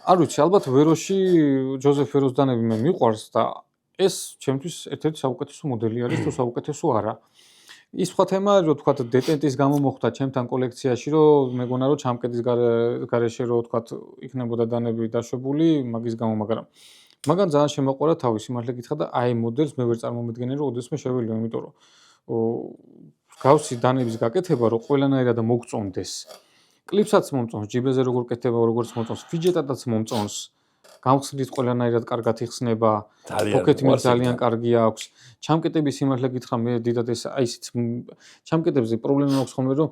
არ ვიცი, ალბათ ვეროში ჯოზეფ ვეროს დანები მე მიყვარს და ეს ჩემთვის ერთ-ერთი საუკეთესო მოდელი არის თუ საუკეთესო არა. ის სხვა თემაა, რომ თქვა დეტენტის გამო მოხდა ჩემთან კოლექციაში, რომ მეგონა რომ ჩამკეტის გარეშე რომ თქვა იქნებოდა დანები დაშვებული მაგის გამო, მაგრამ ძალიან შემოყვარა თავი სიმართლე გითხრა და აი მოდელს მე ვერ წარმომიდგენია რომ ოდესმე შეველიო, იმიტომ რომ გავსი დანების გაკეთება რომ ყველანაირად მოგწონდეს. კლიპსაც მომწონს, ჯიბეზე როგორ კეთდება, როგორც მომწონს, ფიჯეტადაც მომწონს. გამხსნით ყველანაირად კარგად იხსნება, პოკეტი მე ძალიან კარგი აქვს. ჩამკეტების სიმართლე გითხრა მე დიდად ეს აი ისიც ჩამკეტებზე პრობლემა მაქვს ხოლმე რომ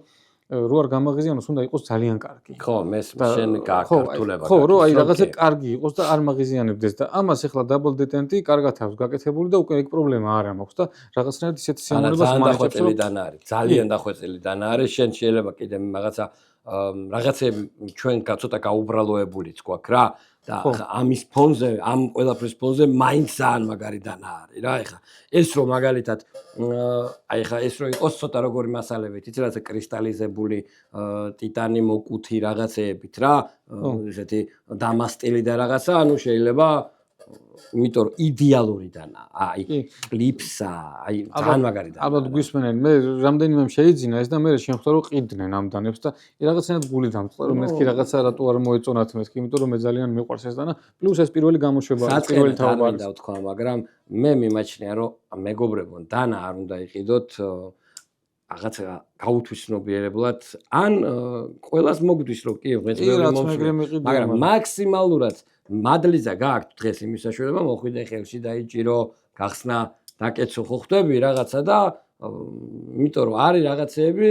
რო არ გამაღიზიანოს უნდა იყოს ძალიან კარგი. ხო, მე შენ გაქართულება. ხო, რომ აი რაღაცა კარგი იყოს და არ მაღიზიანებდეს და ამას ახლა დაბლ დეტენტი კარგად აქვს გაკეთებული და უკვე ეგ პრობლემა არ მაქვს და რაღაცნაირად ისეთი სიამოვნებას მაინც არის. ძალიან დახვეწილი დანა არის. შენ შეიძლება კიდე რაღაცები ჩვენ ცოტა გაუბრალოებულიც გვაქვს რა და ამის ფონზე, ამ ყველაფრის ფონზე მაინც ძალიან მაგარი დანა არის რა. ეხლა ეს რომ მაგალითად აი ეხლა ეს რომ იყოს ცოტა როგორი მასალებით, იცი რაღაცა კრისტალიზებული ტიტანი მოკუთი რაღაცეებით რა, ესეთი დამასტილი და რაღაცა, ანუ შეიძლება იმიტომ რომ იდეალური დანა, აი კლიპსა, აი ძალიან მაგარი დანა. ალბათ გვისმენენ, მე რამდენიმე შეიძინა ეს და მე შემხვდა რომ ყიდნენ ამ დანებს და რაღაცნაირად გული დამწყდა რომ მეთქი რაღაცა რატო არ მოეწონათ მეთქი, იმიტომ რომ მე ძალიან მიყვარს ეს დანა, პლუს ეს პირველი გამოშვება, პირველი თაობა არის. თქვა, მაგრამ მე მიმაჩნია რომ მეგობრებო დანა არ უნდა იყიდოთ რაღაცა გაუთვისნობიერებლად ან ყველას მოგდის რომ კი ღეწველი მომსვლელი, მაგრამ მაქსიმალურად მადლიზა გააქვთ დღეს იმის საშუალება მოხვიდე ხელში დაიჭირო გახსნა დაკეცო ხო ხვდები რაღაცა და იმიტომ რომ არის რაღაცეები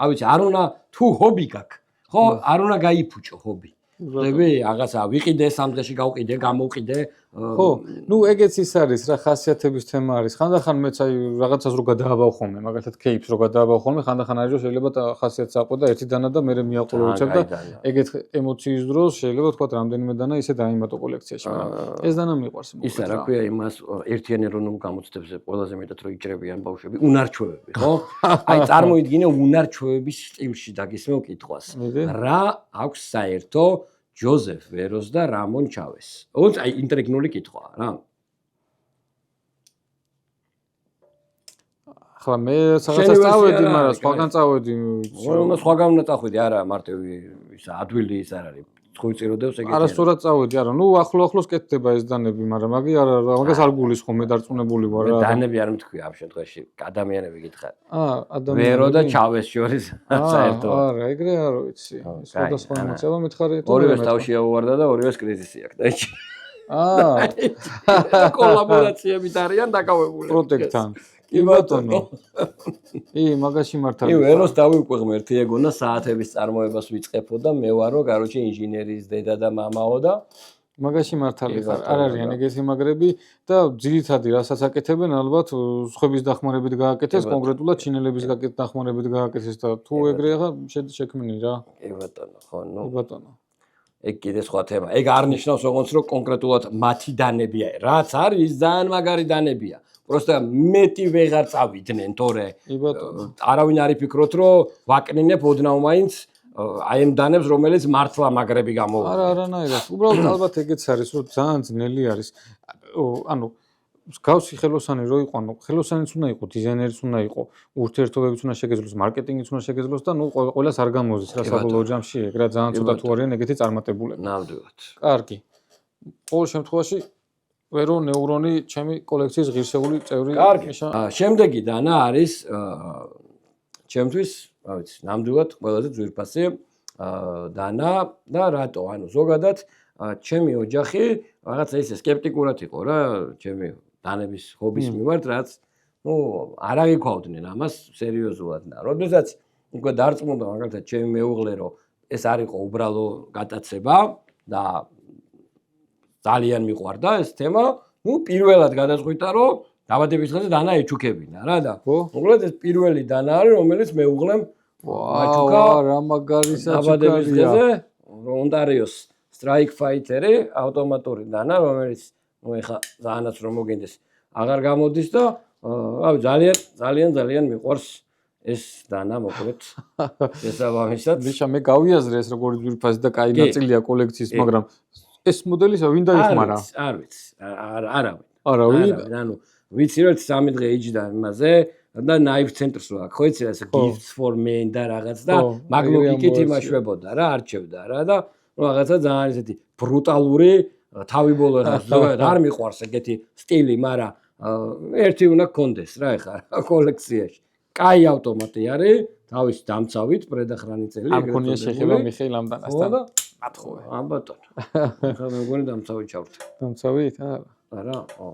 ავიცი არ უნდა თუ ჰობი გაქვს ხო არ უნდა გაიფუჭო ჰობი ხვდები რაღაცა ვიყიდე სამ დღეში გავყიდე გამოვყიდე ხო ნუ ეგეც ის არის რა ხასიათების თემა არის ხანდახან მეც აი რაღაცას რო გადააბავ ხოლმე მაგალითად кейპს რო გადააბავ ხოლმე ხანდახან არის რომ შეიძლება ხასიათს აყო და ერთი დანა და მე მიაყოლოვებ და ეგეთ ემოციის დროს შეიძლება თქვა რამდენიმე დანა ისე დაიმატო კოლექციაში მაგრამ ეს დანა მიყვარს ისა რა ქვია იმას ერთიანი ეროვნულ გამოცდებზე ყველაზე მეტად რო იჭრებიან ბავშვები უნარჩვევები ხო აი წარმოიდგინე უნარჩვევების სტილში დაგისმევ კითხვას რა აქვს საერთო ჯოზეფ ვეროს და რამონ ჩავეს. აი ინტრიგნული კითხვაა რა. ახლა მე რაღაცას წავედი, მაგრამ სხვაგან წავედი. რომ სხვაგან უნდა წახვიდი, არა მარტივი ისა ადვილი ის არ არის. ხვიწიროდებს ეგეთი. არასწორად წავედი, არა, ნუ ახლოს კეთდება ეს დანები, მაგრამ მაგას არ გულის ხომ მე დარწმუნებული ვარ რა. დანები არ მეთქვია ამ შემთხვევაში, ადამიანები გითხარ. ადამიანები. ვერო და ჩავეს შორის საერთოდ. არა, ეგრე არ ვიცი. სხვადასხვა ემოცია მითხარი. ორივეს თავში აუვარდა და ორივეს კრიზისი აქვს და ეჩი. კოლაბორაციებით არიან დაკავებული. პროტექტთან. კი ბატონო. მაგაში მართალი. ვეროს დავიყვე ღმერთი ეგონა საათების წარმოებას ვიწყებო და მე ვარო, გაროჩე ინჟინერის დედა და მამაო და მაგაში მართალი ხარ. არ არიან ეგეთი მაგრები და ძირითადი რასაც აკეთებენ ალბათ სხვების დახმარებით გააკეთეს, კონკრეტულად ჩინელების დახმარებით გააკეთეს და თუ ეგრე ახლა შექმნი რა. კი ბატონო, ხო, ნუ. კი ბატონო. ეგ კიდე სხვა თემა. ეგ არ ნიშნავს როგორც რომ კონკრეტულად მათი დანებია. რაც არის ძალიან მაგარი დანებია. просто მეტი ვეღარ წავიდნენ თორე არავინ არ იფიქროთ რომ ვაკნინებ ოდნავ მაინც აი ამ დანებს რომელიც მართლა მაგრები გამოვა არა არანაირად უბრალოდ ალბათ ეგეც არის რომ ძალიან ძნელი არის ანუ გავსი ხელოსანი რო იყო ანუ ხელოსანიც უნდა იყო დიზაინერიც უნდა იყო ურთიერთობებიც უნდა შეგეძლოს მარკეტინგიც უნდა შეგეძლოს და ნუ ყველას არ გამოზის რა საბოლოო ჯამში ეგ რა ძალიან ცოტა თუ არიან ეგეთი წარმატებულები ნამდვილად კარგი ყოველ შემთხვევაში ვერო ნეურონი ჩემი კოლექციის ღირსეული წევრი შემდეგი დანა არის ჩემთვის რა ვიცი ნამდვილად ყველაზე ძვირფასი დანა და რატო ანუ ზოგადად ჩემი ოჯახი რაღაცა ისე სკეპტიკურად იყო რა ჩემი დანების ჰობის მიმართ რაც ნუ არ აღიქვავდნენ ამას სერიოზულად და როდესაც უკვე დარწმუნდა მაგალითად ჩემი მეუღლე რომ ეს არ იყო უბრალო გატაცება და ძალიან მიყვარდა ეს თემა, ნუ პირველად გადაწყვიტა რომ დაბადების დღეზე დანა ეჩუქებინა რა და მოკლედ ეს პირველი დანა არის რომელიც მეუღლემ აჩუქა რა მაგარი დაბადების დღეზე Ontario's Strike Fighter-ი ავტომატური დანა რომელიც ნუ ეხა ძალიანაც რომ მოგინდეს აღარ გამოდის და რავი ძალიან მიყვარს ეს დანა მოკლედ შესაბამისად ბიჭა მე გავიაზრე ეს როგორი ძვირფასი და კაი ნაწილია კოლექციის, მაგრამ ეს მოდელი ვინ დაიხმარა? არ ვიცი. არავინ. არავინ. ანუ ვიცი რომ 3 დღე იჯდა იმაზე და ნაიფ ცენტრს რო აქ ხო იცი რა ეს gifts for men და რაღაც და მაგნოკიკით იმაშვებოდა რა არჩევდა რა და რაღაცა ძალიან ისეთი ბრუტალური თავი ბოლო ზოგადად არ მიყვარს ეგეთი სტილი, მაგრამ ერთი უნდა გქონდეს რა ეხა კოლექციაში. კაი ავტომატი არის, თავის დამცავით, პრედახრანიცელი ეგრეთ. არ ქონია შეხება მიხეილ ამდანასთან. მათხოვე. ამ ბატონო. ხა მე მგონი დამცავით ჩავრთ. დამცავით? არა, ხო.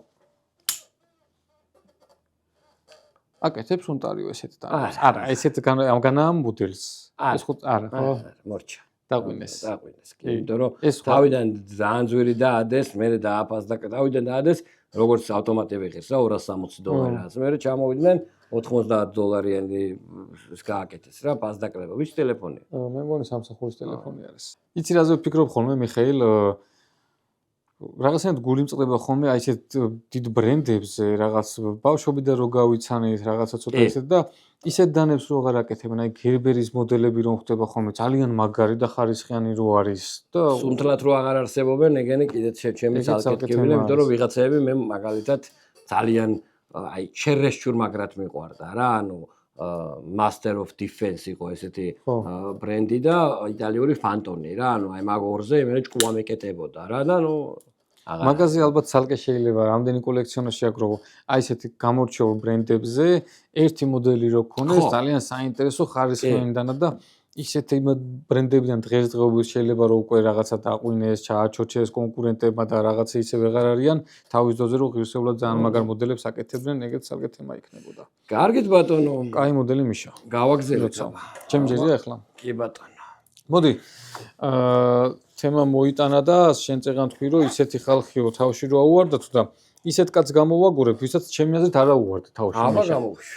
აკეთებს უნტარიო ესეთ და არა ესეთ ამგანაა მოდელს ეს ხო არა ხო მორჩა დაგვინეს კი იმიტომ რომ თავიდან ძალიან ძვირი დაადეს მე დააფასდა თავიდან დაადეს როგორც ავტომატები ღირს რა $260 მე ჩამოვიდნენ $90 ის გააკეთეს რა პასდაკლება ვის ტელეფონია მე მგონი სამსახურის ტელეფონი არის იცი რაზე ვფიქრობ ხოლმე მიხეილ რაღაცნაირად გული მწყდება ხოლმე აი ესეთ დიდ ბრენდებზე რაღაც ბავშვობიდან რო გავიცანით რაღაცა ცოტა ისეთ და ისეთ დანებს რო აღარ აკეთებენ აი გერბერის მოდელები რომ ხდება ხოლმე ძალიან მაგარი და ხარისხიანი რო არის და სუნთლად რო აღარ არსებობენ ეგენი კიდეც ჩემი სალკეთკებია იმიტომ რომ ვიღაცები მე მაგალითად ძალიან აი ჩერეშჩურ მაგრად მიყვარდა რა ანუ Master of Defense იყო ესეთი ბრენდი და იტალიური ფანტონი რა ანუ აი მაგ ორზე მე ჭკუა მეკეტებოდა რა და ნუ მაგაზე ალბათ ცალკე შეიძლება რამდენი კოლექციონერი შეაგროვო აი ესეთი გამორჩეულ ბრენდებზე ერთი მოდელი რო ქონდეს ძალიან საინტერესო ხარისხიანდანა და ისეთი ბრენდებიდან დღესდღეობით შეიძლება რომ უკვე რაღაცა დაყვინეს, ჩააჩოჩეს კონკურენტებმა და რაღაცა ისე ვეღარ არიან, თავის დროზე რომ ღირსეულად ძალიან მაგარ მოდელებს აკეთებდნენ, ეგეც ცალკე თემა იქნებოდა. კარგით ბატონო. კაი მოდელი მიშა. გავაგზავნეთ. ჩემ ჯერია ახლა. კი ბატონო. მოდი. თემა მოიტანა და შენ წეგან თქვი რომ ისეთი ხალხიო თავში რო აუვარდა თუ და ისეთ კაც გამოვაგურებ, ვისაც ჩემი აზრით არ აუვარდა თავში. აბა გამოვში.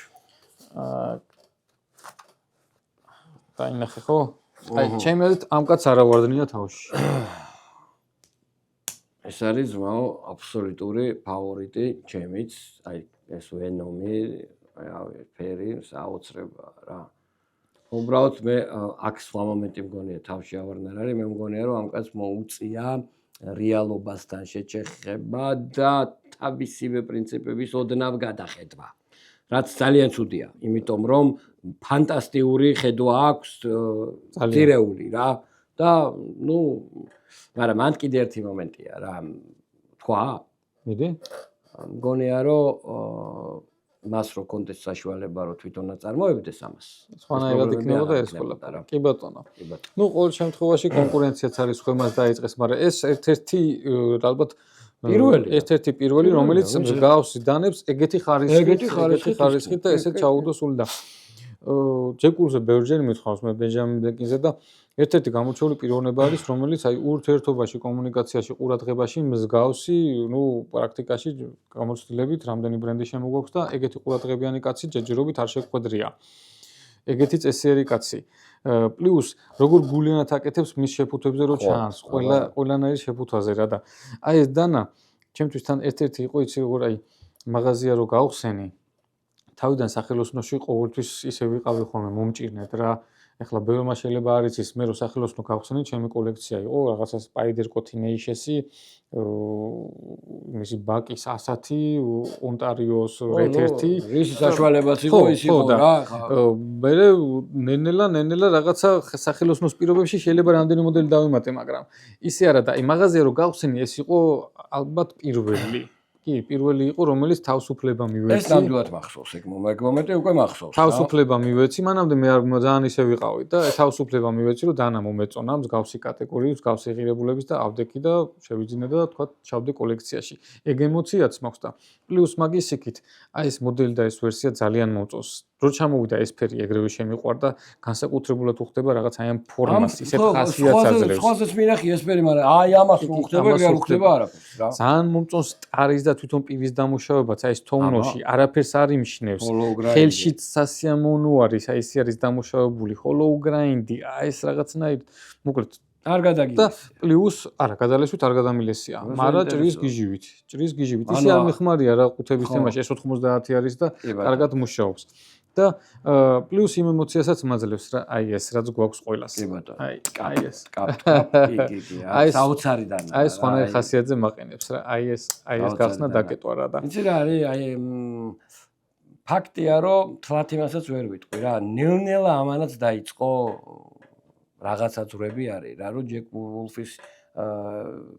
დაინახე ხო? აი, ჩემი აზრით ამ კაც არ ავარდნია თავში. ეს არის ზმაო აბსოლუტური ფავორიტი ჩემიც, აი ეს ვენომი, აი ფერი საოცრება რა. უბრალოდ მე აქ სხვა მომენტი მგონია თავში ავარდნა არის, მე მგონია რომ ამ კაც მოუწია რეალობასთან შეჩეხება და თავისივე პრინციპების ოდნავ გადახედვა. რაც ძალიან ცუდია, იმიტომ რომ ფანტასტიკური ხედვა აქვს ძირეული რა და ნუ მაგრამ მან კიდე ერთი მომენტია რა თქვა მიდი მგონია რომ მას რო კონტესტ საშუალება რო თვითონ აწარმოებდეს ამას სხვანაირად იქნებოდა ეს ყველაფერი კი ბატონო ნუ ყოველ შემთხვევაში კონკურენციაც არის ხომას დაიწყეს მაგრამ ეს ერთ-ერთი ალბათ ერთ-ერთი პირველი რომელიც მსგავს დანებს ეგეთი ხარისხით და ესე ჩაუდო სულ და ჯეკულზე ბევრჯერ მithავს მე ბენჯამინ ბეკინზე და ერთ-ერთი გამოჩეული პიროვნება არის რომელიც აი ურთიერთობაში კომუნიკაციაში ყურადღებაში მსგავსი ნუ პრაქტიკაში გამოცდილებით რამდენი ბრენდი შემოგვაქვს და ეგეთი ყურადღებიანი კაცი ჯერჯერობით არ შეგვედრია ეგეთი წესიერი კაცი პლუს როგორ გულიანად აკეთებს მის შეფუთვებზე რო ჩანს ყველანაირი შეფუთვაზე რა და აი ეს დანა ჩემთვის თან ერთ-ერთი იყო იცი როგორ აი მაღაზია რო გავხსენი თავიდან სახელოსნოში ყოველთვის ისე ვიყავი ხოლმე მომჭირნეთ რა ეხლა ბევრმა შეიძლება არ იცის მე რო სახელოსნო გავხსენი ჩემი კოლექცია იყო რაღაცა Spider Coordination-ი მისი ბაკის ასათი ონტარიოს ერთ-ერთი ის საშუალებაც იყო ის იყო რა მე ნენელა რაღაცა სახელოსნოს პირობებში შეიძლება რამდენი მოდელი დავიმატე მაგრამ ისე არა და აი მაღაზია რო გავხსენი ეს იყო ალბათ პირველი კი, პირველი იყო, რომელიც თავისუფლება მივეცი. ეს ნამდვილად მახსოვს, ეგ მომენტი უკვე მახსოვს. თავისუფლება მივეცი, მანამდე მე არ ძალიან ისე ვიყავი და თავისუფლება მივეცი, რომ დანა მომეწონა მსგავსი კატეგორიის, მსგავსი ღირებულების და ავდექი და შევიძინე და თქვა ჩავდე კოლექციაში. ეგ ემოციაც მაქვს და პლუს მაგის იქით, აი ეს მოდელი და ეს ვერსია ძალიან მოწონს. რო ჩამოვიდა ეს ფერი ეგრევე შემიყვარდა, განსაკუთრებულად უხდება რაღაც აი ამ ფორმას, ისეთ ხასიათს აძლევს. სხვასაც მინახი ეს ფერი, მაგრამ აი ამას რო უხდება, ეგ არ უხდება არაფერს რა. ძალიან მომწონს ტარის და თვითონ პივის დამუშავებაც, აი ეს თოვნოში არაფერს არ იმშნევს. ხელშიც სასიამოვნო არის, აი ეს არის დამუშავებული, hollow grind-ი, აი ეს რაღაცნაირ, მოკლედ არ გადაგიდეს. და პლუს არა, გადალესვით არ გადამილესია, მაგრამ ჭრის გიჟივით. ისე არ მეხმარია რა ყუთების თემაში, S90 არის და კარგად მუშაობს. და პლუს იმ ემოციასაც მაძლევს რა, აი ეს რაც გვაქვს ყველას. კი ბატონო. აი ეს. კი. საოცარიდან. აი ეს ხონერი ხასიათზე მაყენებს რა. აი ეს გახსნა დაკეტვა რა და. იცი რა არის, აი ფაქტია რომ თლათ იმასაც ვერ ვიტყვი რა. ნელ-ნელა ამანაც დაიწყო რაღაცა ძვრები არის რა, რომ ჯეკ ვულფის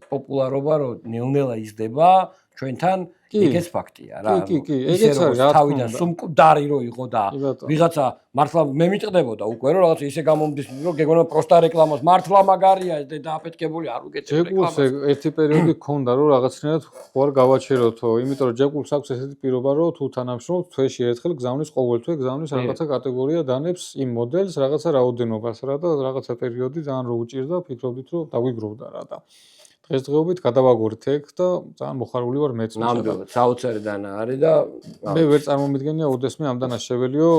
პოპულარობა რომ ნელ-ნელა იზრდება ჩვენთან ეგეც ფაქტია რა. კი, ეგეც არის რა. თავიდან სუმკვდარი რო იყო და ვიღაცა მართლა მე მიტყდებოდა უკვე რომ რაღაცა ისე გამომდის რომ გეგონა პროსტა რეკლამას მართლა მაგარია ეს და აფეთქებული არ უკეთებ რეკლამას. ჯეკულს ერთი პერიოდი ჰქონდა რომ რაღაცნაირად ხوار გავაჩეროთო, იმიტომ რომ ჯეკულს აქვს ესეთი პირობა რომ თუ თანამშრომლობს თვეში ერთხელ გზავნის ყოველთვე გზავნის რაღაცა კატეგორია დანებს იმ მოდელს რაღაცა რაოდენობას რა და რაღაცა პერიოდი ძალიან რო უჭირდა ფიქრობდით რომ დაგვიგროვდა რა და დღესდღეობით გადავაგორით ეგ და ძალიან მოხარული ვარ მეც. ნამდვილად საოცარი დანა არის და მე ვერ წარმომიდგენია ოდესმე ამდანაც შეველიო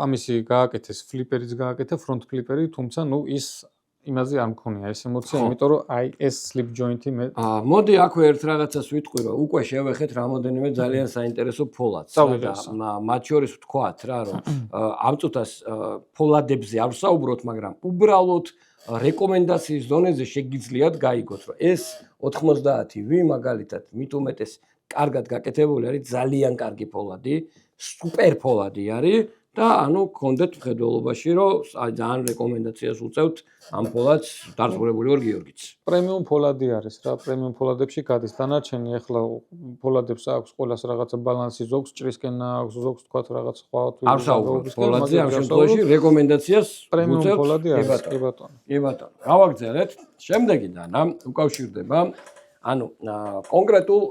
ამისი გააკეთეს ფლიპერიც გააკეთა ფრონტ ფლიპერი, თუმცა ნუ ის იმაზე არ მქონია ეს ემოცია, იმიტომ რომ აი ეს slip joint-ი მე მოდი აქვე ერთ რაღაცას ვიტყვი რომ უკვე შევეხეთ რამოდენიმე ძალიან საინტერესო ფოლადს და მათ შორის ვთქვათ რა რომ ამ წუთას ფოლადებზე არ ვსაუბროთ, მაგრამ უბრალოდ რეკომენდაციის ზონეზე შეგიძლიათ გაიგოთ რომ ეს 90V მაგალითად მით უმეტეს კარგად გაკეთებული არის, ძალიან კარგი ფოლადი, სუპერ ფოლადი არის და ანუ გქონდეთ მხედველობაში რომ ძალიან რეკომენდაციას უწევთ ამ ფოლადს, დარწმუნებული ვარ გიორგიც. პრემიუმ ფოლადი არის რა, პრემიუმ ფოლადებში გადის. დანარჩენი ახლა ფოლადებს აქვს ყველას რაღაცა ბალანსი, ზოგს ჭრისკენა აქვს, ზოგს თქვათ რაღაც სხვა თუ არ ვსაუბრობ ფოლადზე ამ შემთხვევაში რეკომენდაციას პრემიუმ ფოლადი არის. კი ბატონო. კი ბატონო. გავაგზავნეთ. შემდეგი დანა უკავშირდება ანუ კონკრეტულ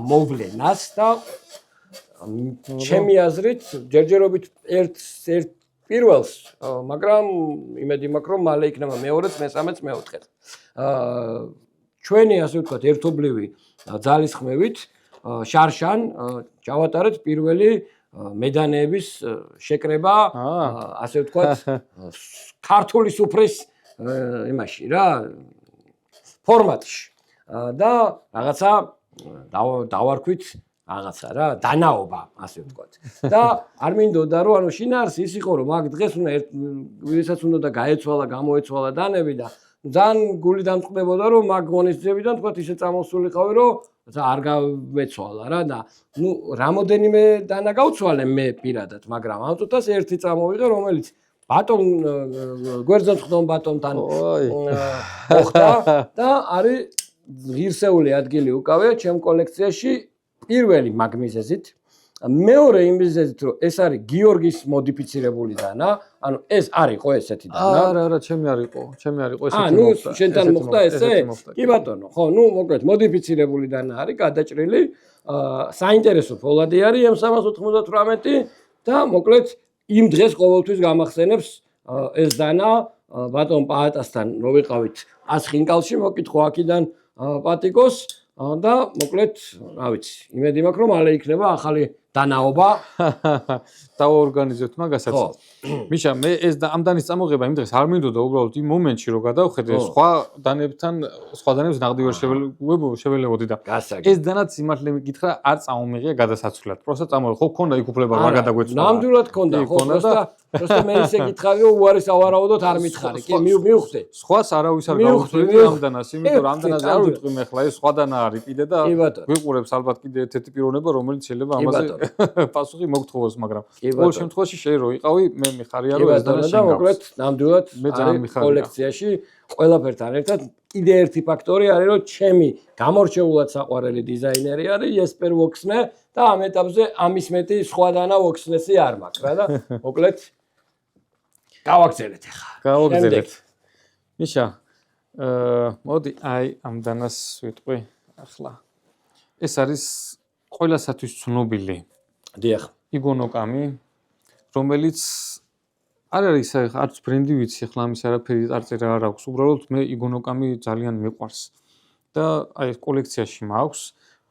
მოვლენას და ჩემი აზრით ჯერჯერობით ერთ პირველს, მაგრამ იმედი მაქვს რომ მალე იქნება მეორეც, მესამეც, მეოთხეც. ჩვენი ასე ვთქვათ ერთობლივი ძალისხმევით შარშან ჩავატარეთ პირველი მედანეების შეკრება, ასე ვთქვათ, ქართული სუფრის იმაში რა ფორმატში. და რაღაცა დავარქვით რაღაცა რა დანაობა ასე ვთქვათ. და არ მინდოდა რომ ანუ შინაარსი ის იყო რომ მაგ დღეს უნდა ვისაც უნდა და გაეცვალა, გამოეცვალა დანები და ძალიან გული დამწყდებოდა რომ მაგ ღონისძიებიდან თქვათ ისე წამოსულიყავი რომ არ გამეცვალა რა და ნუ რამოდენიმე დანა გავცვალე მე პირადად, მაგრამ ამ წუთას ერთი წამოვიღე რომელიც ბატონ გვერდზემ ბატონთან მოხდა და არის ღირსეული ადგილი უკავია ჩემ კოლექციაში პირველი მაგ მიზეზით, მეორე იმ მიზეზით რომ ეს არის გიორგის მოდიფიცირებული დანა, ანუ ეს არისო ესეთი დანა. არა, ჩემი არისო ესეთი. ნუ შენთან მოხდა ესე? კი ბატონო, ხო, ნუ მოკლედ მოდიფიცირებული დანა არის, გადაჭრილი, საინტერესო ფოლადი არის M398 და მოკლედ იმ დღეს ყოველთვის გამახსენებს ეს დანა ბატონ პაატასთან რო ვიყავით ასხინკალში მოკითხო აქიდან პატიკოს და მოკლედ, რა ვიცი, იმედი მაქვს რომ მალე იქნება ახალი დანაობა. დავაორგანიზებთ მაგასაც. მიშა, მე ეს ამ დანის წამოღება იმ დღეს არ მინდოდა უბრალოდ იმ მომენტში რომ გადავხედე სხვა დანებს ნაღდი ვერ შეველებოდი და ეს დანაც სიმართლე მიკითხრა არ წამომიღია გადასაცვლად. პროსტა წამოიღე, ხო ქონდა იქ უფლება რა გადაგვეცვალა. ნამდვილად ქონდა, ხო, პროსტა მე ისე გითხარი რომ უარის ავარაუდოთ არ მითხარი. კი, მივხვდი. სხვას არავის არ გავუხსნიდი ამ დანას, იმიტომ რომ ამ დანაზე არ ვიტყვი მე ხლა ეს სხვა დანა არის კიდე და ვიყურებს ალბათ კიდე ერთ-ერთი პიროვნება რომელიც შეიძლება ამაზე პასუხი მოგთხოვოს, მაგრამ ყოველ შემთხვევაში შენ რო იყავი, მე მიხარია რომ ეს დანა შენ მოკლედ ნამდვილად კოლექციაში ყველაფერთან ერთად კიდე ერთი ფაქტორი არის რომ ჩემი გამორჩეულად საყვარელი დიზაინერი არის jesper voxne და ამ ეტაპზე ამის მეტი სხვა დანა voxne-ი არ მაქვს რა და მოკლედ გავაგზავნეთ ახლა. გავაგზავნეთ. მიშა, მოდი აი ამ დანას ვიტყვი ახლა. ეს არის ყველასათვის ცნობილი. დიახ. იგონოკამი, რომელიც არ არის არც ბრენდი ვიცი, ახლა ამის არაფერი არწერა არ აქვს. უბრალოდ მე იგონოკამი ძალიან მიყვარს. და აი კოლექციაში მაქვს.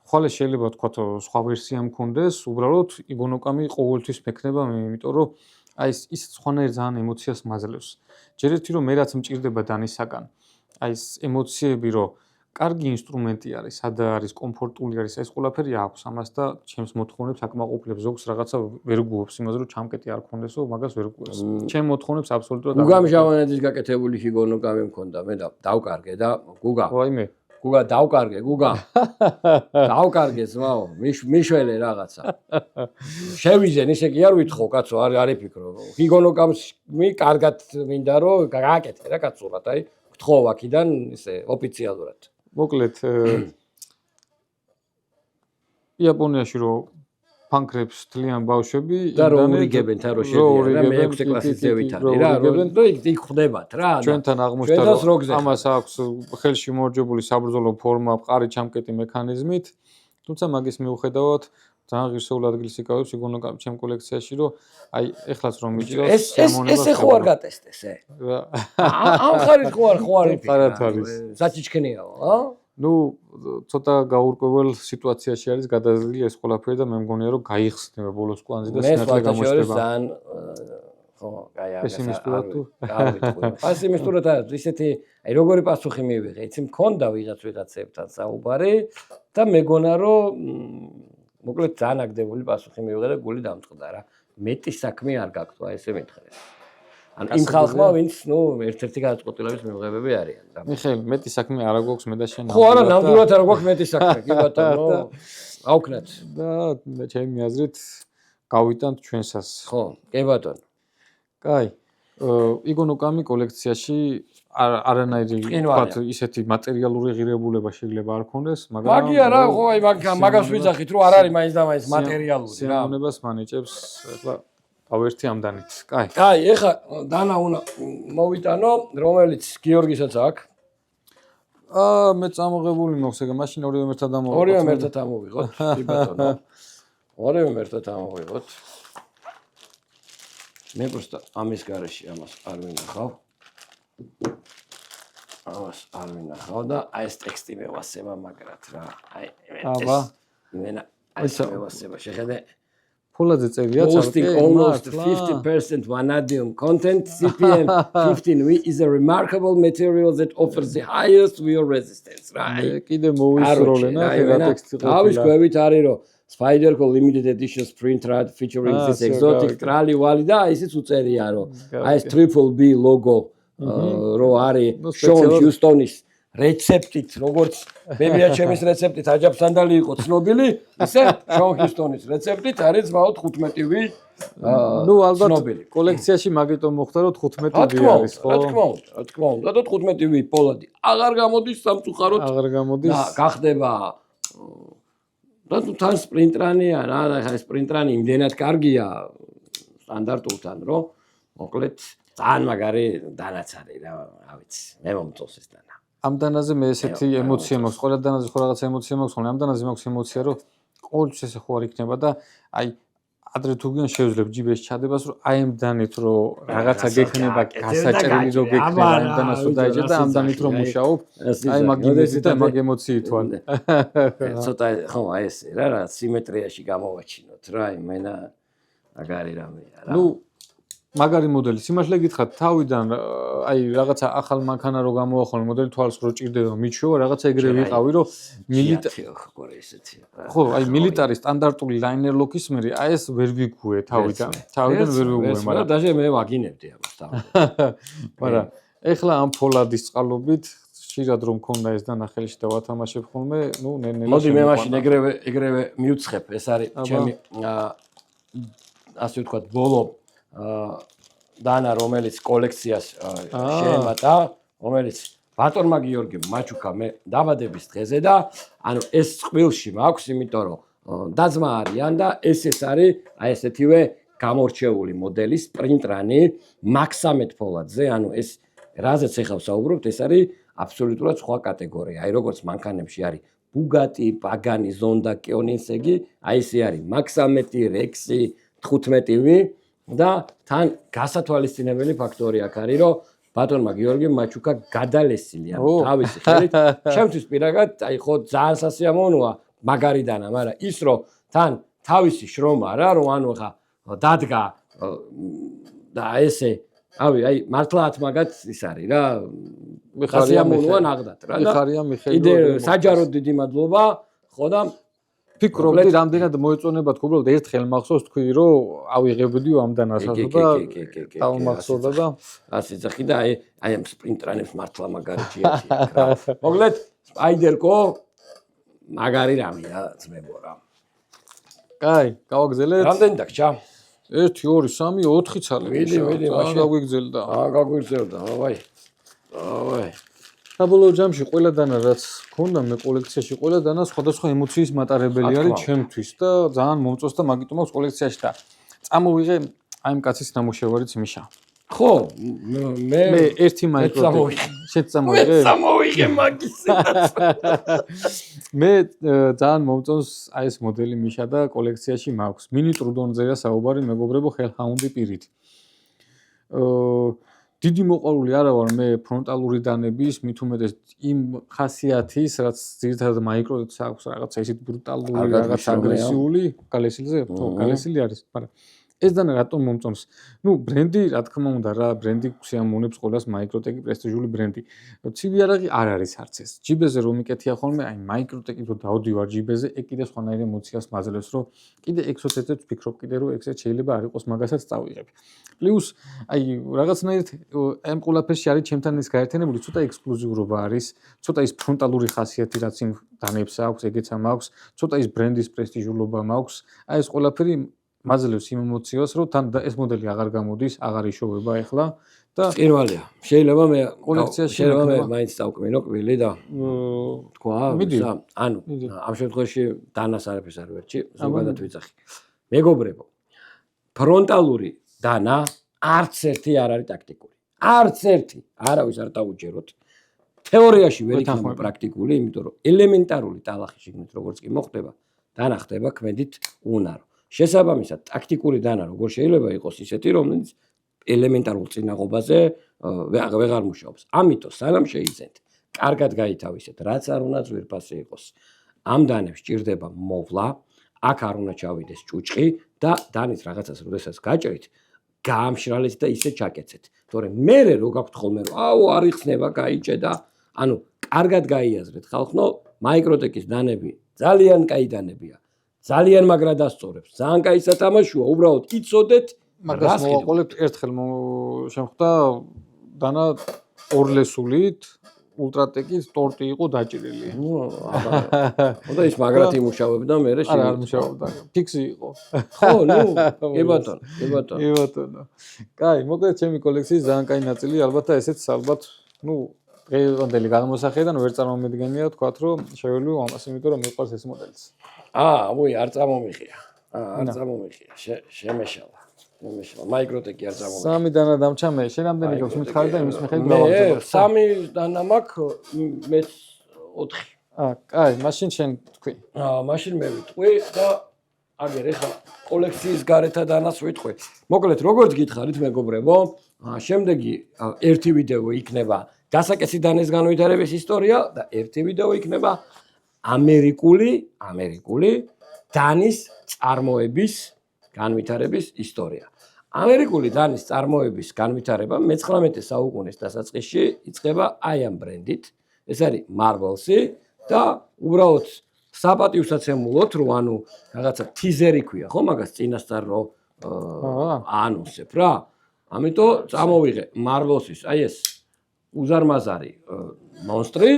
ხვალე შეიძლება თქვათ სხვა ვერსია მქონდეს, უბრალოდ იგონოკამი ყოველთვის მექნება მე, იმიტომ რომ აი ის სხვანაირ ძალიან ემოციას მაძლევს. ჯერ ერთი რომ მე რაც მჭირდება დანისაგან, აი ეს ემოციები რომ კარგი ინსტრუმენტი არის, სადა არის კომფორტული არის, ეს ყველაფერი აქვს ამას და ჩემს მოთხოვნებს აკმაყოფილებს. ზოგს რაღაცა ვერ გუობს იმაზე, რომ ჩამკეტი არ ქონდესო, მაგას ვერ გუებს. ჩემ მოთხოვნებს აბსოლუტურად გუგამ ჟავანაძის გაკეთებული ჰიგონოკამი მქონდა, მე დავკარგე და გუგა. ვაიმე. გუგა დავკარგე, გუგა. დავკარგე ზმაო, მიშველე რაღაცა. შევიძენ, ისე კი არ ვითხოვ, კაცო, არ იფიქრო. ჰიგონოკამს კარგად მინდა რომ გააკეთე რა კაცურად, აი, გთხოვ აქედან ისე ოფიციალურად. მოკლედ იაპონიაში რო ფანკრებს თლიან ბავშვები და რო ურიგებენ თაროშები რა მე 6 კლასის ძევით არის რა რო იქ ხვდებათ რა ჩვენთან აღმოჩნდა რომ ამას აქვს ხელში მორჯებული საბრძოლო ფორმა მყარი ჩამკეტი მექანიზმით თუმცა მაგის მიუხედავად ძალიან ღირსეულ ადგილს იკავებს იგონოკამი ჩემ კოლექციაში რომ აი ეხლაც რომ მიჭირავს ეს ხო არ გატესტეს ამ ხარით ხო არ საჩიჩქენიაო ა ну ცოტა გაურკვეველ სიტუაციაში არის გადაზრდილი ეს ყველაფერი და მე მგონია რომ გაიხსნება ბოლოს კვანძი და სინათლე გამოჩნდება. ხო, კაია. პასიმისტურად ისეთი აი როგორი პასუხი მივიღე, იცი მქონდა ვიღაცებთან საუბარი და მეგონა რომ მოკლედ ძალიან აგდებული პასუხი მივიღე და გული დამწყდა რა. მეტი საქმე არ გაქვს, ესე მითხრეს. ან იმ ხალხმა ვინც ნუ ერთ-ერთი გადაწყვეტილების მიღებები არიან. მიხეილ, მეტი საქმე არ გვაქვს მე და შენ. ხო, არა, ნამდვილად არ გვაქვს მეტი საქმე, კი ბატონო. აუქნათ. და ჩემი აზრით გავიტანთ ჩვენსას. ხო, კი ბატონო. კაი. იგონოკამი კოლექციაში არანაირი ვთქვათ ისეთი მატერიალური ღირებულება შეიძლება არ ქონდეს, მაგრამ მაგია რა, ხო, აი მაგას ვიძახით, რომ არ არის მაინც და მაინც მატერიალური რა. სიამოვნებას მანიჭებს ახლა ავერთი ამდანით. კაი. კაი, ეხა დანა უნდა მოვიტანო, რომელიც გიორგისაც აქვს. მე წამოღებული მოხსეგა, მაშინ ორივე ერთად ამოვიღოთ. ორივე ერთად ამოვიღოთ, კი ბატონო. ორივე ერთად ამოვიღოთ. მე просто ამის garaში ამას არ ვინახავ. ამას არ ვინახავ და აი ეს ტექსტი მევასება მაგრად რა. აი იმენა აი ეს მევასება. შეხედე ფულაძე წერია boasting almost 50% vanadium content CPM 15V is a remarkable material that offers the highest wear resistance. რა. კიდე მოვისროლე ნახე რა ტექსტი ყოფილა. თავის გვევით არის რომ Spyderco limited edition sprint rad featuring this exotic ტრალი ვალი და ისიც უწერია რომ აი ეს triple B logo რო არის Sean Houston-ის რეცეპტით როგორც ბებიაჩემის რეცეპტით აჯაფსანდალი იყო ცნობილი ისე Sean Houston-ის რეცეპტით არის ზღაოთ 15V ნუ ალბათ კოლექციაში მაგიტომ მოხდა რომ 15V არის ხო რა თქმა უნდა და 15V პოლადი აღარ გამოდის სამწუხაროდ აღარ გამოდის და გახდება და თუ თან სპრინტრანია რა და ხა სპრინტრანი იმდენად კარგია სტანდარტულთან რომ მოკლედ ძალიან მაგარი დანაც არის რა ვიცი მე მომწონს ეს დანა ამ დანაზე მე ესეთი ემოცია მაქვს ყველა დანაზე ხო რაღაცა ემოცია მაქვს ხოლმე ამ დანაზე მაქვს ემოცია რომ ყოველთვის ესე ხო არ იქნება და აი ადრე თუ გიან შევძლებ ჯიბეს ჩადებას რომ აი ამ დანით რომ რაღაცა გექნება გასაჭრელი რომ გექნება ამ დანას რომ დაიჭერ და ამ დანით რომ მუშაობ აი მაგ იმედით და მაგ ემოციით ვარ ცოტა ხო აი ეს რა სიმეტრიაში გამოვაჩინოთ რა იმენა მაგარი რამეა რა ნუ მაგარი მოდელი სიმართლე გითხრათ თავიდან აი რაღაცა ახალ მანქანა რო გამოახონე მოდელი თვალს რო ჭირდება მიჩვევა რაღაცა ეგრე ვიყავი რომ ხო აი მილიტარი სტანდარტული ლაინერ ლოკის მერი აი ეს ვერ ვიგუე თავიდან ვერ ვიგუე მაგრამ даже მე ვაგინებდი ამას თავიდან მაგრამ ეხლა ამ ფოლადის წყალობით ხშირად რომ მქონდა ეს და ნახელში და ვათამაშებ ხოლმე ნუ ნენელა მოდი მე მაშინ ეგრევე მიუცხებ ეს არის ჩემი ასე ვთქვათ ბოლო დანა რომელიც კოლექციას შეემატა რომელიც ბატონმა გიორგიმ მაჩუკა მე დაბადების დღეზე და ანუ ეს წყვილში მაქვს იმიტომ რომ დაძმა არიან და ეს არის აი ესეთივე გამორჩეული მოდელი სპრინტრანი მაქსამეთ ფოლადზე ანუ ეს რაზეც ახლა ვსაუბრობთ ეს არის აბსოლუტურად სხვა კატეგორია აი როგორც მანქანებში არის ბუგატი პაგანი ზონდა კიონინსეგი აი ესე არის მაქსამეტი რექსი 15V და თან გასათვალისწინებელი ფაქტორი აქ არის რომ ბატონმა გიორგი მაჩუკა გადალესილია თავისი ხელით ჩემთვის პირადად აი ხო ძალიან სასიამოვნოა მაგარი დანა მაგრამ ის რომ თან თავისი შრომა რა რომ ანუ ხა დადგა და ესე აი მართლა 10 მაგაც ის არის რა. გასიამოვნოა ნაღდათ რა. მიხარია მიხეილ. კიდე საჯაროდ დიდი მადლობა. ხო და ფიქრობდი რამდენად მოეწონება თქო უბრალოდ ერთხელ მახსოვს თქვი რომ ავიღებდიო ამ დანასაც და დავმახსოვდა და ასე ძახი და აი ამ სპრინტრანებს მართლა მაგარი ჯიათია რა. მოკლედ სპაიდერკო მაგარი რამეა ძმებო რა. კაი, გავაგზელეთ. რამდენი დაგჭა? 1 2 3 4 ცალი. ვიდი, მაშინ გაგვიგზელდა. გაგვიგზელდა, ავაი. საბოლოო ჯამში ყველა დანა რაც ქონდა მე კოლექციაში ყველა დანა სხვადასხვა ემოციის მატარებელი არის ჩემთვის და ძალიან მომწონს და მაგიტომ აქვს კოლექციაში და წამოვიღე აი ამ კაცის ნამუშევარიც მიშა. ხო, მე ერთი მაიკროტექი შეწამოვიღე. წამოვიღე მაგის. მე ძალიან მომწონს აი ეს მოდელი მიშა და კოლექციაში მაქვს. მინი ტრუდონზეა საუბარი მეგობრებო ხელხაუნდი პირით. დიდი მოყვარული არა ვარ მე ფრონტალური დანების, მით უმეტეს იმ ხასიათის, რაც ძირითადად მაიკროტექს აქვს რაღაცა ისეთ ბრუტალური, რაღაც აგრესიული, გალესილზე, ხო, გალესილი არის, მაგრამ ეს დანა რატომ მომწონს? ნუ ბრენდი, რა თქმა უნდა რა, ბრენდი სიამოვნებს ყველას მაიკროტექი პრესტიჟული ბრენდი. ცივი არაღი არ არის არც ეს. ჯიბეზე რომ მიკეთია ხოლმე, აი მაიკროტექი რო დავდივარ ჯიბეზე, ეგ კიდე სხვანაირი ემოციას მაძლევს, რომ კიდე ექსოცეთებს ვფიქრობ კიდე რომ ეგ შეიძლება არ იყოს მაგასაც წავიღებ. პლუს აი რაღაცნაირად ამ ყველაფერში არის ჩემთან ის გაერთიანებული, ცოტა ექსკლუზიურობა არის, ცოტა ის ფრონტალური ხასიათი რაც იმ დანებს აქვს, ეგეც მაქვს, ცოტა ის ბრენდის პრესტიჟულობა მაქვს. აი ეს ყველაფერი მაძლევს იმ ემოციას, რომ თან ეს მოდელი აღარ გამოდის, აღარ იშოვება ახლა და პირველია. შეიძლება მე კოლექციაში შეიძლება მე მაინც დავკმინო კვილი და თქვა, ანუ ამ შემთხვევაში დანას არაფერს არ ვერჩი, ზოგადად ვიძახი. მეგობრებო, ფრონტალური დანა არც ერთი არ არის ტაქტიკური. არც ერთი, არავის არ დაუჯეროთ. თეორიაში ვერ იქნება პრაქტიკული, იმიტომ რომ ელემენტარული ტალახი შეგნით როგორც კი მოხდება, დანა ხდება ქმედით უნარო. შესაბამისად, ტაქტიკური დანა როგორ შეიძლება იყოს ისეთი, რომელიც ელემენტარულ წინაღობაზე ვეღარ მუშაობს. ამიტომ სანამ შეიძენთ, კარგად გაითავისეთ, რაც არ უნდა ძვირფასი იყოს. ამ დანებს ჭირდება მოვლა, აქ არ უნდა ჩავიდეს ჭუჭყი და დანის რაღაცას როდესაც გაჭრით, გაამშრალეთ და ისე ჩაკეცეთ. თორემ მერე რო გაქვთ ხოლმე რომ აუ არ იხსნება, გაიჭე და ანუ კარგად გაიაზრეთ ხალხო, მაიკროტექის დანები ძალიან კაი დანებია. ძალიან მაგრად ასწორებს. ძალიან კაი სათამაშოა, უბრალოდ იცოდეთ, მაგას მოვაყოლებთ ერთხელ შემხვდა დანა ორლესულით, ულტრატეკის ტორტი იყო დაჭრილი. და ის მაგრად იმუშავებდა, მე არ მუშაობდა. ფიქსი იყო. ხო, ნუ, კი ბატონო, კი ბატონო. კი ბატონო. კაი, მოკლედ ჩემი კოლექციის ძალიან კაი ნაწილი, ალბათ და ესეც ალბათ, ნუ დღევანდელი გამოსახედიდან ვერ წარმომედგენია თქვათ, რომ შეველიო ამას, იმიტომ რომ მიყვარს ეს მოდელიც. ვუი, არ წამომიხია. არ წამომიხია. შემეშალა. მაიკროტექი არ წამომიხია. სამი დანა დამჩამე, შენ რამდენი გაქვს მითხარი და იმის მიხედვით გავაგზავნე. სამი დანა მაქვს, მეც 4. კაი, მაშინ შენ თქვი. მაშინ მე ვიტყვი და აგერ ეხლა კოლექციის გარეთა დანას ვიტყვი. მოკლედ, როგორც გითხარით მეგობრებო, შემდეგი ერთი ვიდეო იქნება დასაკეცი დანის განვითარების ისტორია და ერთი ვიდეო იქნება ამერიკული დანის წარმოების განვითარების ისტორია. ამერიკული დანის წარმოების განვითარება მე-19 საუკუნის დასაწყისში იწყება აი ამ ბრენდით. ეს არის Marvels-ი და უბრალოდ საპატივსაცემულოდ რომ ანუ რაღაცა ტიზერი ქვია, ხო, მაგას წინასწარ რომ ანონსებ რა. ამიტომ წამოვიღე Marvels-ის აი ეს უზარმაზარი მონსტრი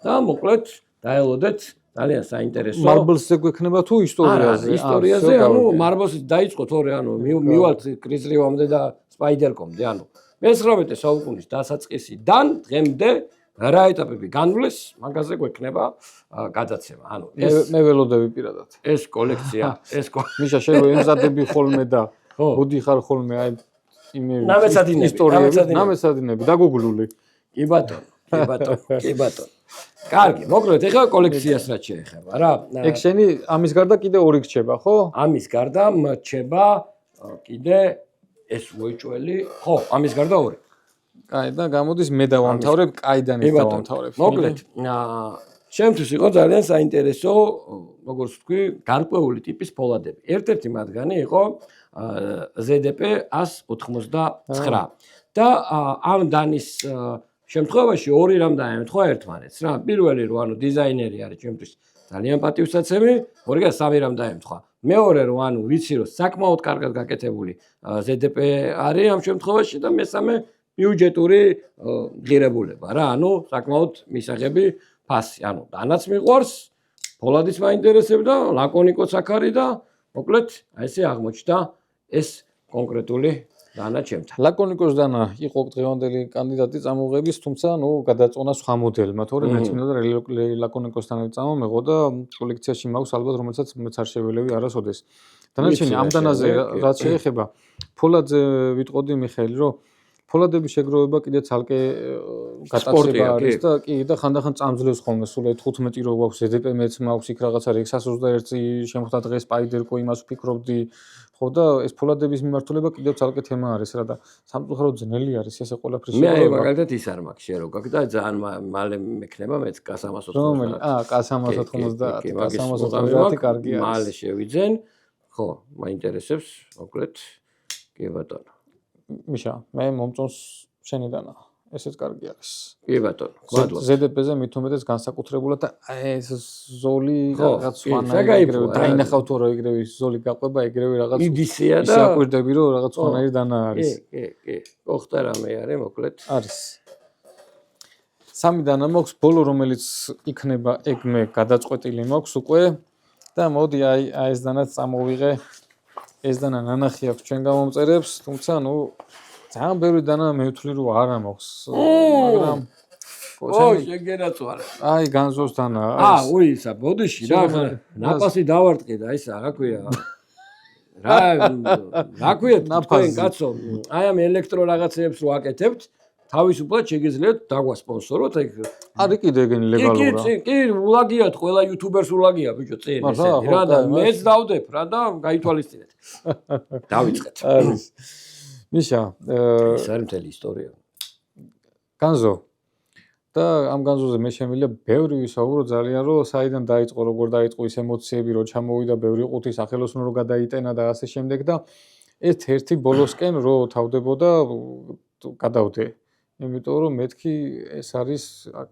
და მოკლედ დაელოდეთ ძალიან საინტერესო. Marvels-ზე გვექნება თუ ისტორიაზე? ისტორიაზე, ანუ Marvels-ით დაიწყო თორე ანუ მივალთ კრის რივამდე და სპაიდერკომდე, ანუ მე-19 საუკუნის დასაწყისიდან დღემდე რა ეტაპები განვლეს, მაგაზე გვექნება გადაცემა. ანუ მე ველოდები პირადად. ეს კოლექცია, მიშა შენ რო ემზადები ხოლმე და მოდიხარ ხოლმე აი იმები ნამეცადინები დაგუგლული. კი ბატონო. კარგი, მოკლედ ეხლა კოლექციას რაც შეეხება რა. ეგ შენი ამის გარდა კიდე 2 რჩება, ხო? ამის გარდა მრჩება კიდე ეს მოიჭველი, ხო, ამის გარდა 2. კაი და გამოდის მე დავამთავრებ, კაიდან ის დავამთავრებ. მოკლედ, ჩემთვის იყო ძალიან საინტერესო, როგორც ვთქვი, გარკვეული ტიპის ფოლადები. ერთ-ერთი მათგანი იყო ZDP 189 და ამ დანის შემთხვევაში ორი რამ დაემთხვა ერთმანეთს რა. პირველი რო დიზაინერი არის ჩემთვის ძალიან პატივსაცემი, ორიგა სამი რამ დაემთხვა. მეორე რო ვიცი რომ საკმაოდ კარგად გაკეთებული ZDP არის ამ შემთხვევაში და მესამე ბიუჯეტური ღირებულება რა. საკმაოდ მისაღები ფასი. დანაც მიყვარს, ფოლადის მაინტერესებდა, ლაკონიკოც აქ არის და მოკლედ ესე აღმოჩნდა ეს კონკრეტული დანა ჩემთან. ლაკონიკოს დანა იყო დღევანდელი კანდიდატი წამოღების, თუმცა გადაწყვეტა სხვა მოდელმა, თორემ მეც მინდოდა ლაკონიკოს დანა წამომეღო და კოლექციაში მაქვს ალბათ რომელსაც მეც არ შეველევი არასოდეს. დანარჩენი ამ დანაზე რაც შეეხება ფოლადზე ვიტყოდი მიხეილი რომ ფოლადების შეგროვება კიდე ცალკე გატაცება არის და კი და ხანდახან წამძლევს ხოლმე სულ 15 რო გვაქვს ZDP მეც მაქვს იქ რაღაცა 621 შემხვდა დღეს სპაიდერკო იმას ვფიქრობდი ხო და ეს ფოლადების მიმართულება კიდევ ცალკე თემა არის რა და სამწუხაროდ ძნელი არის ესე ყველაფრის შეგროვება. მე მაგალითად ის არ მაქვს შე რო გაქვს და ძალიან მალე მექნება მეც K390. K390 K390 კარგი არის. მალე შევიძენ. ხო, მაინტერესებს მოკლედ კი ბატონო. მიშა, მე მომწონს შენი დანა. ესეც კარგი არის. კი ბატონო, მადლობა. ZDP-ზე მით უმეტეს განსაკუთრებულად და ეს ზოლი რაღაც სხვანაირი ეგრევე დაინახავთ რომ ეგრევე ზოლი გაყვება ეგრევე რაღაც იდისია და ისე აკვირდები რომ რაღაც სხვანაირი დანა არის. კი. ოხტა რამე არის მოკლედ. არის. სამი დანა მაქვს, ბოლო რომელიც იქნება ეგ მე გადაწყვეტილი მაქვს უკვე და მოდი აი ეს დანაც წამოვიღე. ეს დანა ნანახი აქვს ჩვენ გამომწერებს, თუმცა ძალიან ბევრი დანა მე ვთვლი რომ არა მაქვს, მაგრამ შეგერაწვარა. აი განზოს დანა. ისა, ბოდიში რა, ნაპასი დავარტყი და ისა, რა ქვია. რა ქვია თქვენ კაცო, აი ამ ელექტრო რაღაცებს რო აკეთებთ, თავისუფლად შეგიძლიათ დაგვასპონსოროთ ეგ. არის კიდე ეგენი ლეგალურა. კი, ულაგიათ, ყველა იუთუბერს ულაგია ბიჭო წინ ესეთი რა და მეც დავდებ რა და გაითვალისწინეთ. დავიწყეთ. არის. მიშა, ეს არის მთელი ისტორია. განზო. და ამ განზოზე მე შემიძლია ბევრი ვისაუბრო ძალიან რომ საიდან დაიწყო, როგორ დაიწყო ის ემოციები, რო ჩამოვიდა ბევრი ყუთი სახელოსნო რო გადაიტენა და ასე შემდეგ და ერთ-ერთი ბოლოსკენ რო თავდებოდა გადავდე. იმიტომ რომ მეთქი ეს არის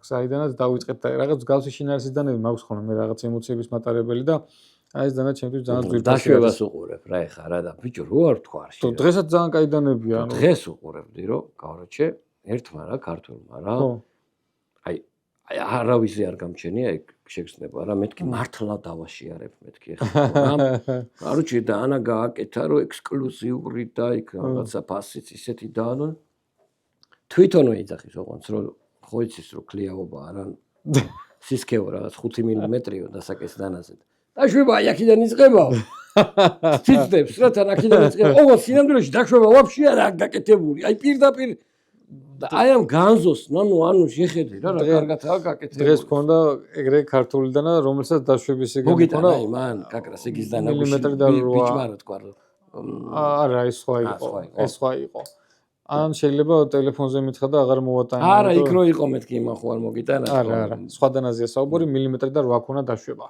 საიდანაც დავიწყეთ და რაღაც გავსი შინაარსის დანები მაქვს ხოლმე მე რაღაც ემოციების მატარებელი და აი ეს დანა ჩემთვის ძალიან ძვირფასი დაშვებას უყურებ რა ეხა რა და ბიჭო რო არ თქვა არ შეიძლება. დღესაც ძალიან კაი დანებია დღეს უყურებდი რომ გავრჩე ერთმა რა ქართულმა რა. აი არავისი არ გამჩენია ეგ შეგრძნება რა მეთქი მართლა დავაშიარებ მეთქი ეხლა. კაროჩე და ანა გააკეთა რომ ექსკლუზიური და იქ რაღაცა ფასიც ისეთი დაანო. თვითონ ვიძახის ოღონდ რომ ხო იცის რომ კლიაობა არა სისქეო რაღაც 5 მმ-იო დასაკეს დანაზე. დაშვება აი აქედან იწყებაო. ციცდებს რა თან აქედან იწყება. ოღონდ სინამდვილეში დაშვება ვაფშე არა გაკეთებული. აი პირდაპირ აი ამ განზოს შეხედე რა კარგადაა გაკეთებული. დღეს მქონდა ეგრე ქართული დანა რომელსაც დაშვების ეგრე მქონდა. აი მან კაკრას ეგის დანა ბიჭმა რა თქვა რომ არა ეს სხვა იყო. ეს სხვა იყო. ან შეიძლება ტელეფონზე მითხრა და აღარ მოვატანე. არა, იქ რო იყო მეთქი იმან ხო არ მოგიტანა. არა, სხვა დანაზეა საუბარი, მილიმეტრი და 8 ქონა დაშვება.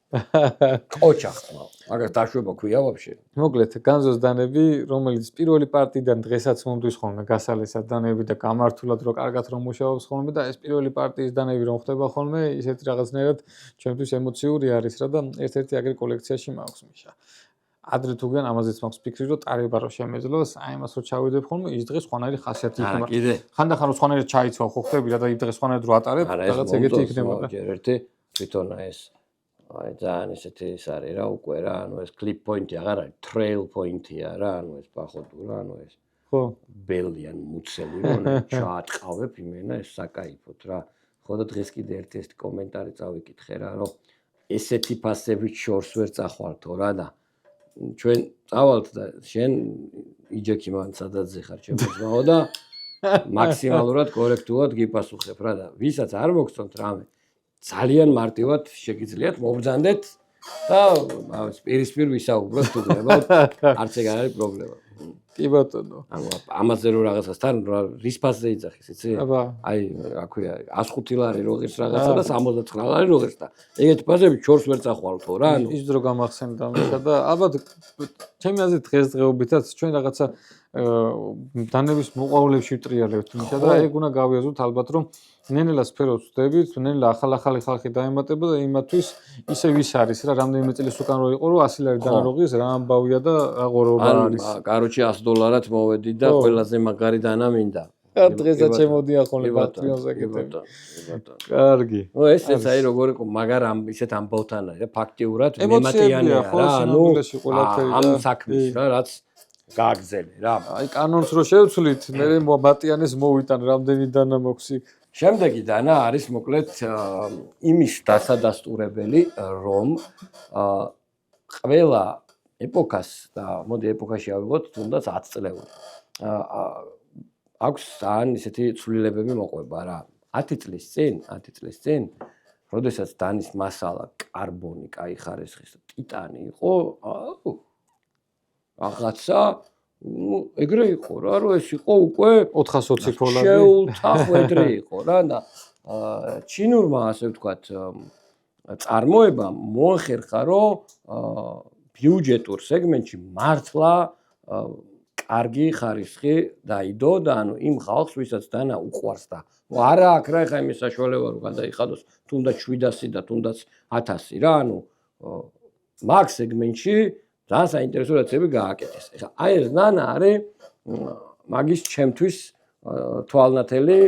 ყოჩა ხმა. მაგას დაშვება ქვია ვაფშე. მოკლედ, განზოს დანები, რომელიც პირველი პარტიიდან დღესაც მომდის ხოლმე გასალესად დანები და გამართულად რო კარგად რომ მუშაობს ხოლმე და ეს პირველი პარტიის დანები რომ ხდება ხოლმე, ისეთ რაღაცნაირად ჩვენთვის ემოციური არის რა და ერთ-ერთი აგრე კოლექციაში მაქვს მიშა. ადრე თუგან ამაზეც მაქვს ფიქრი რომ წარება რო შემეძლოს, აი ამას რო ჩავიდებ ხოლმე, ის დღე სხვანაირი ხასიათი იქნება. ხანდახან რო სხვანაირად ჩაიცვალ ხო ხდები რა და იმ დღე სხვანაირად რო ატარებ, რაღაც ეგეთი იქნება. ჯერ ერთი თვითონა ეს აი ძალიან ესეთი ის არის რა უკვე რა, ეს კლიპ პოინტი აღარ არის, ტრეილ პოინტია რა, ეს პახოდურა, ეს ხო, ბელიან მუცელი რომ ჩაატყავებ იმენა ეს საკაიფოთ რა. ხო და დღეს კიდე ერთი ეს კომენტარი წავიკითხე რა, რომ ესეთი ფასებით შორს ვერ წახვალთო რა და ჩვენ წავალთ და შენ იჯექი მან სადაც ხარ ჩემო და მაქსიმალურად კორექტულად გიპასუხებ რა და ვისაც არ მოგწონთ რამე ძალიან მარტივად შეგიძლიათ მობრძანდეთ და პირისპირ ვისაუბროთ თუ გნებავთ არც ეგ არ არის პრობლემა. კი ბატონო. ანუ ამაზე რო რაღაცასთან რის ფასზე იძახის, იცი? აბა. აი, რა ქვია, 105 ლარი რო ღირს რაღაცა და 79 ლარი რო ღირს და ეგეთი ფასები ჩორს ვერ წახვალთო რა, ანუ ის დრო გამახსენდა მიშა და ალბათ ჩემი აზრით დღესდღეობითაც ჩვენ რაღაცა დანების მოყავლებში ვტრიალებთ მიშა და ეგ უნდა გავიაზროთ ალბათ რომ ნენელა სფეროს ვწდებით, ნენელა ახალი ხალხი დაემატება და იმათვის ისე ვის არის რა რამდენიმე წლის უკან რო იყო რომ 100 ლარი დანაროღის რა ამბავია და რა ღორობა არის. კაროჩი 100 დოლარად მოვედი და ყველაზე მაგარი დანა მინდა. დღესაც შემოდია ხოლმე პატრიონს აკეთებ. კარგი. ნუ ესეც აი როგორ იყო, მაგრამ ისეთ ამბავთან არის რა ფაქტიურად მემატიანია რა, ანუ ამ საქმის რა, რაც გააგზელე რა. აი კანონს რო შევცვლით, მე ბატიანეს მოვიტან რამდენი დანა მოქვს იქ. შემდეგი დანა არის მოკლედ იმის დასადასტურებელი, რომ ყველა ეპოქას და მოდი ეპოქაში ავიღოთ თუნდაც 10 წლეული. აქვს ძალიან ისეთი ცვლილებები მოყვება რა. 10 წლის წინ, როდესაც დანის მასალა კარბონი, კაი ხარისხის და ტიტანი იყო, რაღაცა ეგრე იყო რა, რომ ეს იყო უკვე 420 ფოლადი. შეუთახვედრი იყო რა და ჩინურმა ასე ვთქვათ წარმოებამ მოახერხა, რომ ბიუჯეტურ სეგმენტში მართლა კარგი ხარისხი დაიდო და ანუ იმ ხალხს, ვისაც დანა უყვარს და არა აქ რა ხა იმის საშუალება რომ გადაიხადოს თუნდაც 700 და თუნდაც 1000 რა, ანუ მაგ სეგმენტში ძალიან საინტერესო რაცები გააკეთეს. ეხლა აი ეს დანა არის მაგის ჩემთვის თვალნათელი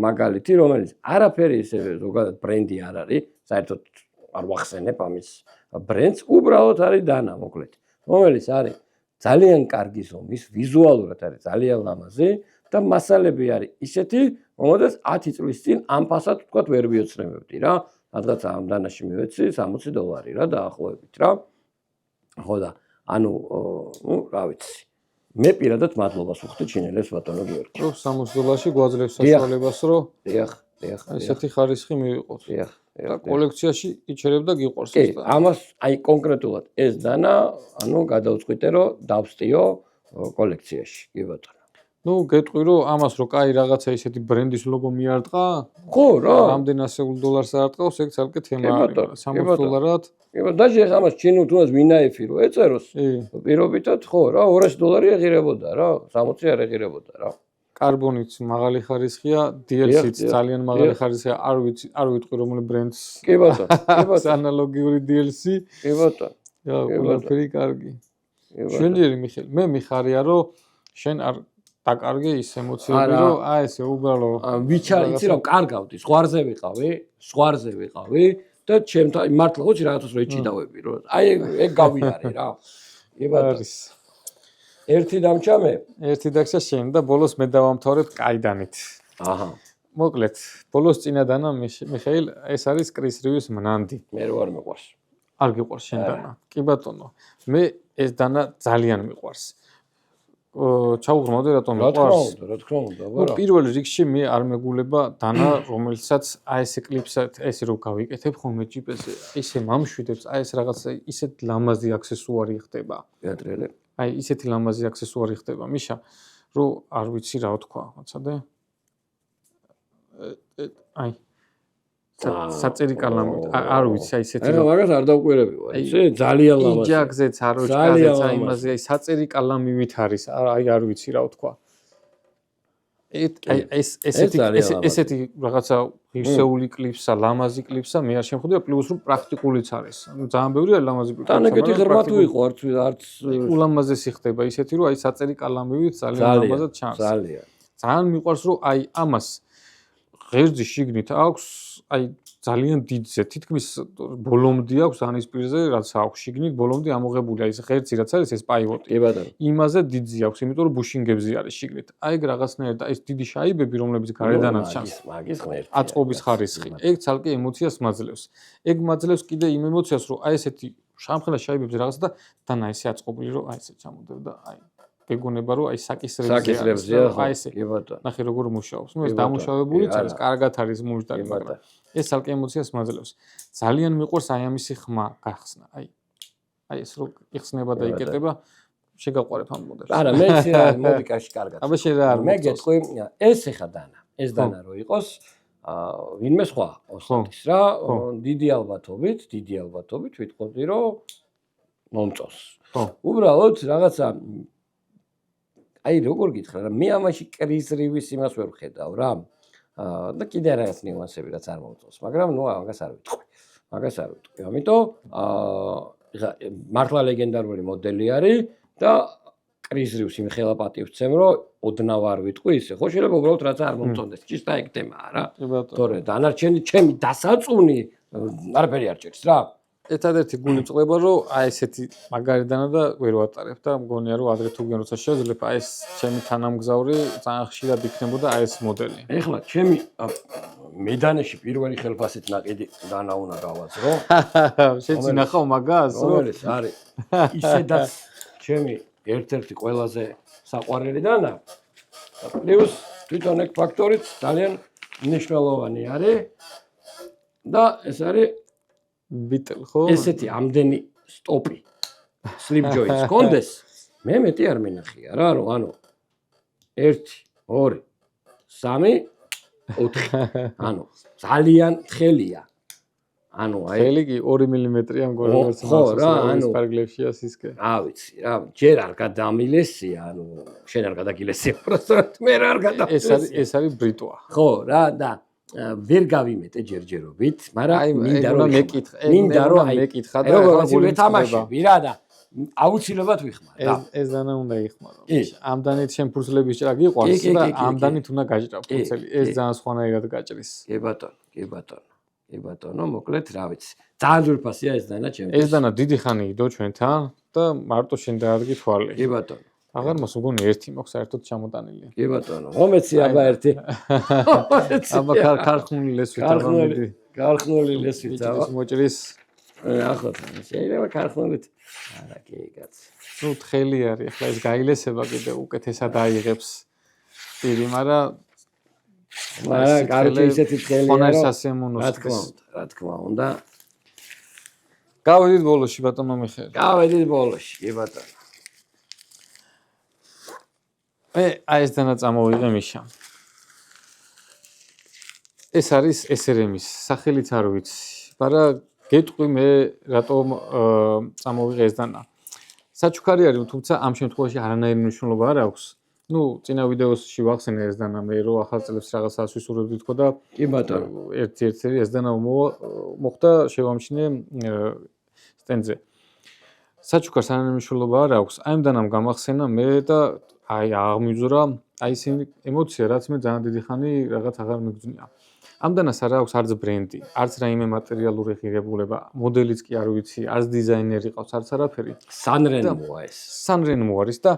მაგალითი, რომელიც არაფერი ისე ზოგადად ბრენდი არ არის, საერთოდ არ ვახსენებ ამის ბრენდს, უბრალოდ არის დანა მოკლედ, რომელიც არის ძალიან კარგი ზომის, ვიზუალურად არის ძალიან ლამაზი და მასალები არის ისეთი, რომელსაც 10 წლის წინ ამ ფასად ვთქვათ ვერ ვიოცნებებდი რა. რადგან ამ დანაში მივეცი 60 დოლარი რა დაახლოებით რა. ხო და ანუ ნუ რა ვიცი. მე პირადად მადლობას ვუხდი ჩინელებს ბატონო გიორგი. რომ 60 დოლარში გვაძლევს საშუალებას რომ დიახ. ესეთი ხარისხი მივიღოთ. დიახ. და კოლექციაში იჩერებ და გიყვარს ეს. კი, ამას აი კონკრეტულად ეს დანა, ანუ გადავწყვიტე რომ დავსტიო კოლექციაში, კი ბატონო. ნუ გეტყვი რომ ამას რო კაი რაღაცა ისეთი ბრენდის ლოგო მიარტყა, ხო რა, რამდენ ასეულ დოლარს აარტყავს, ეგ ცალკე თემა არის. 60 დოლარად. კი ბატონო, დაჟე ამას ჩინურ თუნდაც ვინაეფი რო ეწეროს, პირობითად ხო რა, 200 დოლარი ეღირებოდა რა, 60 არ ეღირებოდა რა. კარბონიც მაღალი ხარისხია, DLC-ც ძალიან მაღალი ხარისხია, არ ვიტყვი რომელი ბრენდს. კი ბატონო, კი ბატონო. ანალოგიური DLC. კი ბატონო. და ყველაფერი კარგი. შვენიერი მიხეილ, მე მიხარია რომ შენ არ დაკარგე ის ემოციები რომ აი ესე უბრალოდ იცი რა კარგავდი, ზღვარზე ვიყავი და ჩემთან მართლა ხო რაღაცას რო ეჭიდავები რომ აი ეგ გავიარე რა. კი ბატონო. ერთი დამჭა მე. ერთი დაგჭა შენ და ბოლოს მე დავამთავრებ კაიდანით. აჰა. მოკლედ, ბოლოს წინა დანა მიხეილ, ეს არის კრის რივის მნანდი. მე რო არ მიყვარს. არ გიყვარს შენ დანა. კი ბატონო. მე ეს დანა ძალიან მიყვარს. ჩაუღრმავდე რატომ მიყვარს? რა თქმა უნდა, ბარა. პირველ რიგში მე არ მეგულება დანა, რომელსაც აი ესე კლიპსად, ესე რო გავიკეთებ ხოლმე ჯიპ-ზე, ისე მამშვიდებს, აი ეს რაღაცა ისეთ ლამაზი აქსესუარი ხდება. თეატრელი. აი ისეთი ლამაზი აქსესუარი ხდება, მიშა, რომ არ ვიცი რა თქვა, მოცადე. აი საწერი კალამი, არ ვიცი, აი ესეთი. აი მაგას არ დავკვირები ვარ. ისე ძალიან ლამაზი. იჯაგზეც, აროჩკაზეც, აი იმაზე, აი საწერი კალამივით არის, აი არ ვიცი რა თქვა. აი ესეთი რაღაცა ღირსეული კლიპსა, ლამაზი კლიპსა მე არ შემხვდია, პლუს რომ პრაქტიკულიც არის. ანუ ძალიან ბევრი არის ლამაზი კლიპსა. თან ეგეთი ღრმა თუ იყო, არც ულამაზესი ხდება ისეთი, რომ აი საწერი კალამივით ძალიან ლამაზად ჩანს. ძალიან მიყვარს, რომ აი ამას ღერძი შიგნით აქვს, აი ძალიან დიდზე, თითქმის ბოლომდე აქვს ანის პირზე, რაც აქვს შიგნით, ბოლომდე ამოღებულია ის ღერძი, რაც არის ეს პაივოტი. კი ბატონო. იმაზე დიდზე აქვს, იმიტომ რომ ბუშინგებზე არის შიგნით. აი ეგ რაღაცნაირად და ეს დიდი შაიბები, რომლებიც გარედანაც ჩანს. მაგის ღმერთი. აწყობის ხარისხი. ეგ ცალკე ემოციას მაძლევს. ეგ მაძლევს კიდე იმ ემოციას, რომ აი ესეთი შამხელა შაიბებზე რაღაცა და დანა ესე აწყობილი, რომ აი ესე ჩამოდებ და აი გეგონება რომ აი საკისრებზეა აი ესე კი ბატონო. ნახე როგორ მუშაობს. ნუ ეს დამუშავებულიც არის, კარგად არის მუშტარი, მაგრამ ეს ცალკე ემოციას მაძლევს. ძალიან მიყვარს აი ამისი ხმა გახსნა. აი ეს რო იხსნება და იკეტება, შეგაყვარებ ამ მოდელს. არა, მეც მოდი კაში კარგად. აბა შენ რა არ მე გეტყვი, ეს ეხა დანა. ეს დანა რო იყოს, ვინმე სხვა ოსტატის რა, დიდი ალბათობით ვიტყოდი, რომ მომწონს. უბრალოდ რაღაცა აი როგორ გითხრა რა, მე ამაში კრიზრის იმას ვერ ვხედავ რა. და კიდე რაღაც ნიუანსები რაც არ მომწონს, მაგრამ ნუ მაგას არ ვიტყვი. ამიტომ ეხა მართლა ლეგენდარული მოდელი არის და კრიზრიუს იმ ხელა პატივს ვცემ, რომ ოდნავ არ ვიტყვი ისე. ხო შეიძლება უბრალოდ რაც არ მომწონდეს, ჩისტა ეგ თემაა რა. თორე დანარჩენი ჩემი დასაწუნი არაფერი არ ჭირს რა. ერთადერთი გული წყვება, რომ აი ესეთი მაგარი დანა და ვერ ვატარებ და მგონია რომ ადრე თუ გენოცა შეიძლება აი ეს ჩემი თანამგზავრი ძალიან ხშირად იქნებოდა აი ეს მოდელი. ეხლა ჩემი მედანეში პირველი ხელფასით ნაყიდი დანა უნდა გავაძრო. შეცინახავ მაგას? რომელიც არის ისედაც ჩემი ერთ-ერთი ყველაზე საყვარელი დანა. პლუს თვითონ ეგ ფაქტორიც ძალიან მნიშვნელოვანი არის და ეს არის ბიტლ ხო? ესეთი ამდენი სტოპი slip joints კონდეს მე მეტი არ მინახია რა რომ ანუ 1 2 3 4 ანუ ძალიან თხელია ანუ აი ხელი კი 2 მმ-ია მგონი ხო რა ანუ პარგლებში ასისკე რა ვიცი რა ჯერ არ გადამილესია ანუ შენ არ გადაგილესია უბრალოდ მე არ გადამილესია ეს არის ბრიტვა ხო რა და ვერ გავიმეტე ჯერჯერობით, მაგრამ მინდა რომ მეკითხა და როგორ ვეთამაშები რა და აუცილებლად ვიხმარ და ეს დანა უნდა იხმარო. ამდანით შენ ფურცლების ჭრა გიყვარს და ამდანით უნდა გაჭრა ფურცელი. ეს ძალიან სხვანაირად გაჭრის. კი ბატონო, მოკლედ რა ვიცი. ძალიან ძვირფასია ეს დანა ჩემთვის. ეს დანა დიდი ხანი იდო ჩვენთან და მარტო შენ დაარგი თვალი. კი ბატონო. აღარ მას მგონი ერთი მაქვს საერთოდ ჩამოტანილი. კი ბატონო, მომეცი აბა ერთი. აბა ქარხნული ლესვით აბა მიდი. ქარხნული ლესვით აბა. მოჭრის. ახლა შეიძლება ქარხნულით. არა კი კაც. ნუ თხელი არის, ახლა ეს გაილესება კიდე უკეთესად აიღებს პირი, მაგრამ კარგი ისეთი თხელია. ხონარ სასიამოვნოს. რა თქმა უნდა. გავედით ბოლოში ბატონო მიხეილ. გავედით ბოლოში, კი ბატონო. აი ეს დანა წამოვიღე მიშა. ეს არის SRM-ის, სახელით არ ვიცი, მაგრამ გეტყვი მე რატომ წამოვიღე ეს დანა. საჩუქარი არის, თუმცა ამ შემთხვევაში არანაირი მნიშვნელობა არ აქვს. ნუ წინა ვიდეოში ვახსენე ეს დანა მე რო ახალ წელს რაღაცას ვისურვებდი თქო და კი ბატონო, ერთ-ერთი ეს დანა მოხდა შევამჩნიე სტენდზე. საჩუქარს არანაირი მნიშვნელობა არ აქვს. აი ამ დანამ გამახსენა მე და აი აღმიძვრა აი ეს ემოცია რაც მე ძალიან დიდი ხანი რაღაც აღარ მიგძნია. ამ დანას არ აქვს არც ბრენდი, არც რაიმე მატერიალური ღირებულება, მოდელიც კი არ ვიცი, არც დიზაინერი ყავს, არც არაფერი. სანრენმოა ეს. სანრენმო არის და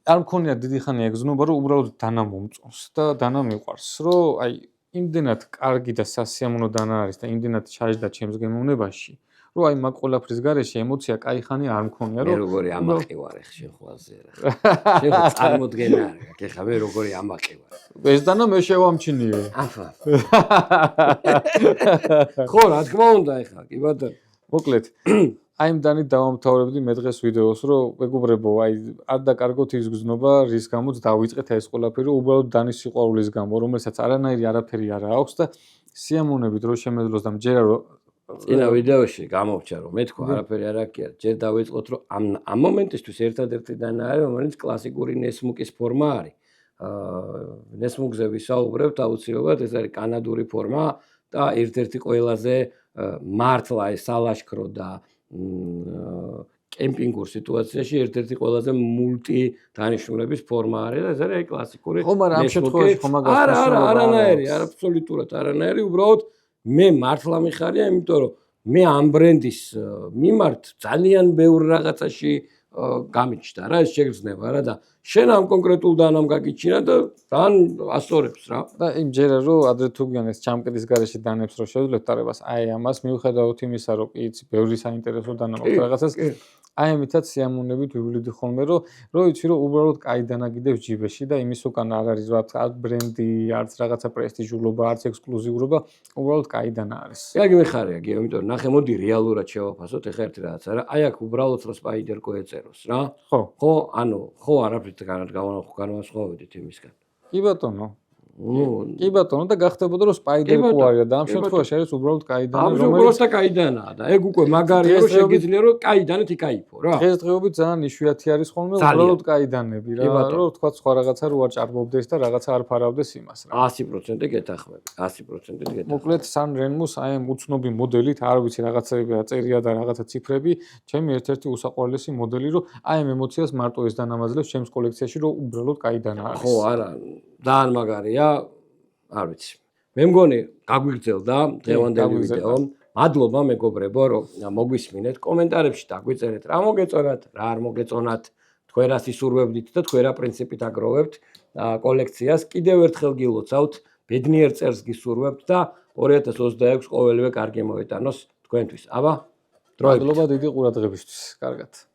არ მქონია დიდი ხანი ეგზნობა, რომ უბრალოდ დანა მომწონს და დანა მიყვარს, რომ აი იმდენად კარგი და სასიამოვნო დანა არის და იმდენად ჩაჯდა ჩემს გემოვნებაში. რომ აი მაგ ყველაფრის გარეშე ემოცია კაი ხანი არ მქონია რომ მე როგორი ამაყი ვარ ახ შენ ხვალზე რა. შენ წარმოდგენა არ გაქვს ეხა მე როგორი ამაყი ვარ. ეს დანა მე შევამჩნიე. ახლა. ხო რა თქმა უნდა ეხა კი ბატონო. მოკლედ აი ამ დანით დავამთავრებდი მე დღეს ვიდეოს რომ მეგობრებო აი არ დაკარგოთ ის გზნობა რის გამოც დავიწყეთ ეს ყველაფერი უბრალოდ დანის სიყვარულის გამო რომელსაც არანაირი არაფერი არ აქვს და სიამოვნებით რო შემეძლოს და მჯერა რომ წინა ვიდეოში გამოვჩა რომ მე თქვა არაფერი არ აქვს ჯერ დავიწყოთ რომ ამ მომენტისთვის ერთადერთი დანა არის რომელიც კლასიკური ნესმუკის ფორმა არის ნესმუკზე ვისაუბრებთ აუცილებლად ეს არის კანადური ფორმა და ერთ-ერთი ყველაზე მართლა ეს სალაშქრო და კემპინგურ სიტუაციაში ერთ-ერთი ყველაზე მულტი დანიშნულების ფორმა არის და ეს არის კლასიკური ხო მაგრამ ამ შემთხვევაში ხომ მაგას არა არანაირი აბსოლუტურად არანაირი უბრალოდ მე მართლა მიხარია იმიტომ რომ მე ამ ბრენდის მიმართ ძალიან ბევრ რაღაცაში გამიჩნდა რა ეს შეგრძნება რა და შენ ამ კონკრეტულ დანამ გაგიჩინა და თან ასწორებს რა. და იმ ჯერა რომ ადრე თუ გიან ეს ჩამკრის გარეშე დანებს რომ შეუძლებთ დარებას აი ამას მიუხედავად იმისა რომ კი იცი ბევრი საინტერესო დანა მაქვს რაღაცას აი ამითაც სიამოვნებით ვივლიდი ხოლმე რომ იცი რომ უბრალოდ კაი დანა გიდევს ჯიბეში და იმის უკან არ არის რა ბრენდი არც რაღაცა პრესტიჟულობა არც ექსკლუზიურობა უბრალოდ კაი დანა არის. კი მიხარია გიო იმიტომ რომ ნახე მოდი რეალურად შევაფასოთ ეხლა ერთი რაღაცა რა აი აქ უბრალოდ რომ სპაიდერკო ეწეროს რა ხო ანუ ხო არაფრით განვასხვავებდით იმისგან კი ბატონო კი ბატონო და გახდებოდა რომ სპაიდერკო არის და ამ შემთხვევაში არის უბრალოდ კაიდანი რომელიც კაიდანაა და ეგ უკვე მაგარია რომ შეგიძლია რომ კაიდანით იკაიფო რა დღესდღეობით ძალიან იშვიათი არის ხოლმე უბრალოდ კაიდანები რა რომ თქვა სხვა რაღაცა რო არ ჭარბობდეს და რაღაცა არ ფარავდეს იმას რა 100% გეთახმები 100% გეთახმები მოკლედ სან რენმუს აი ამ უცნობი მოდელით არ ვიცი რაღაცები წერია და რაღაცა ციფრები ჩემი ერთ-ერთი უსაყვარლესი მოდელი რომ აი ამ ემოციას მარტო ეს დანამაძლევს ჩემს კოლექციაში რომ უბრალოდ კაიდანა არის ხო არა ძალიან მაგარია არ ვიცი მე მგონი გაგვიგრძელდა დღევანდელი ვიდეო მადლობა მეგობრებო რომ მოგვისმინეთ კომენტარებში დაგვიწერეთ რა მოგეწონათ რა არ მოგეწონათ თქვენ რა სისურვებდით და თქვენ რა პრინციპით აგროვებთ კოლექციას კიდევ ერთხელ გილოცავთ ბედნიერ წერს გისურვებთ და 2026 ყოველივე კარგი მოეტანოს თქვენთვის აბა დროებით მადლობა დიდი ყურადღებისთვის კარგად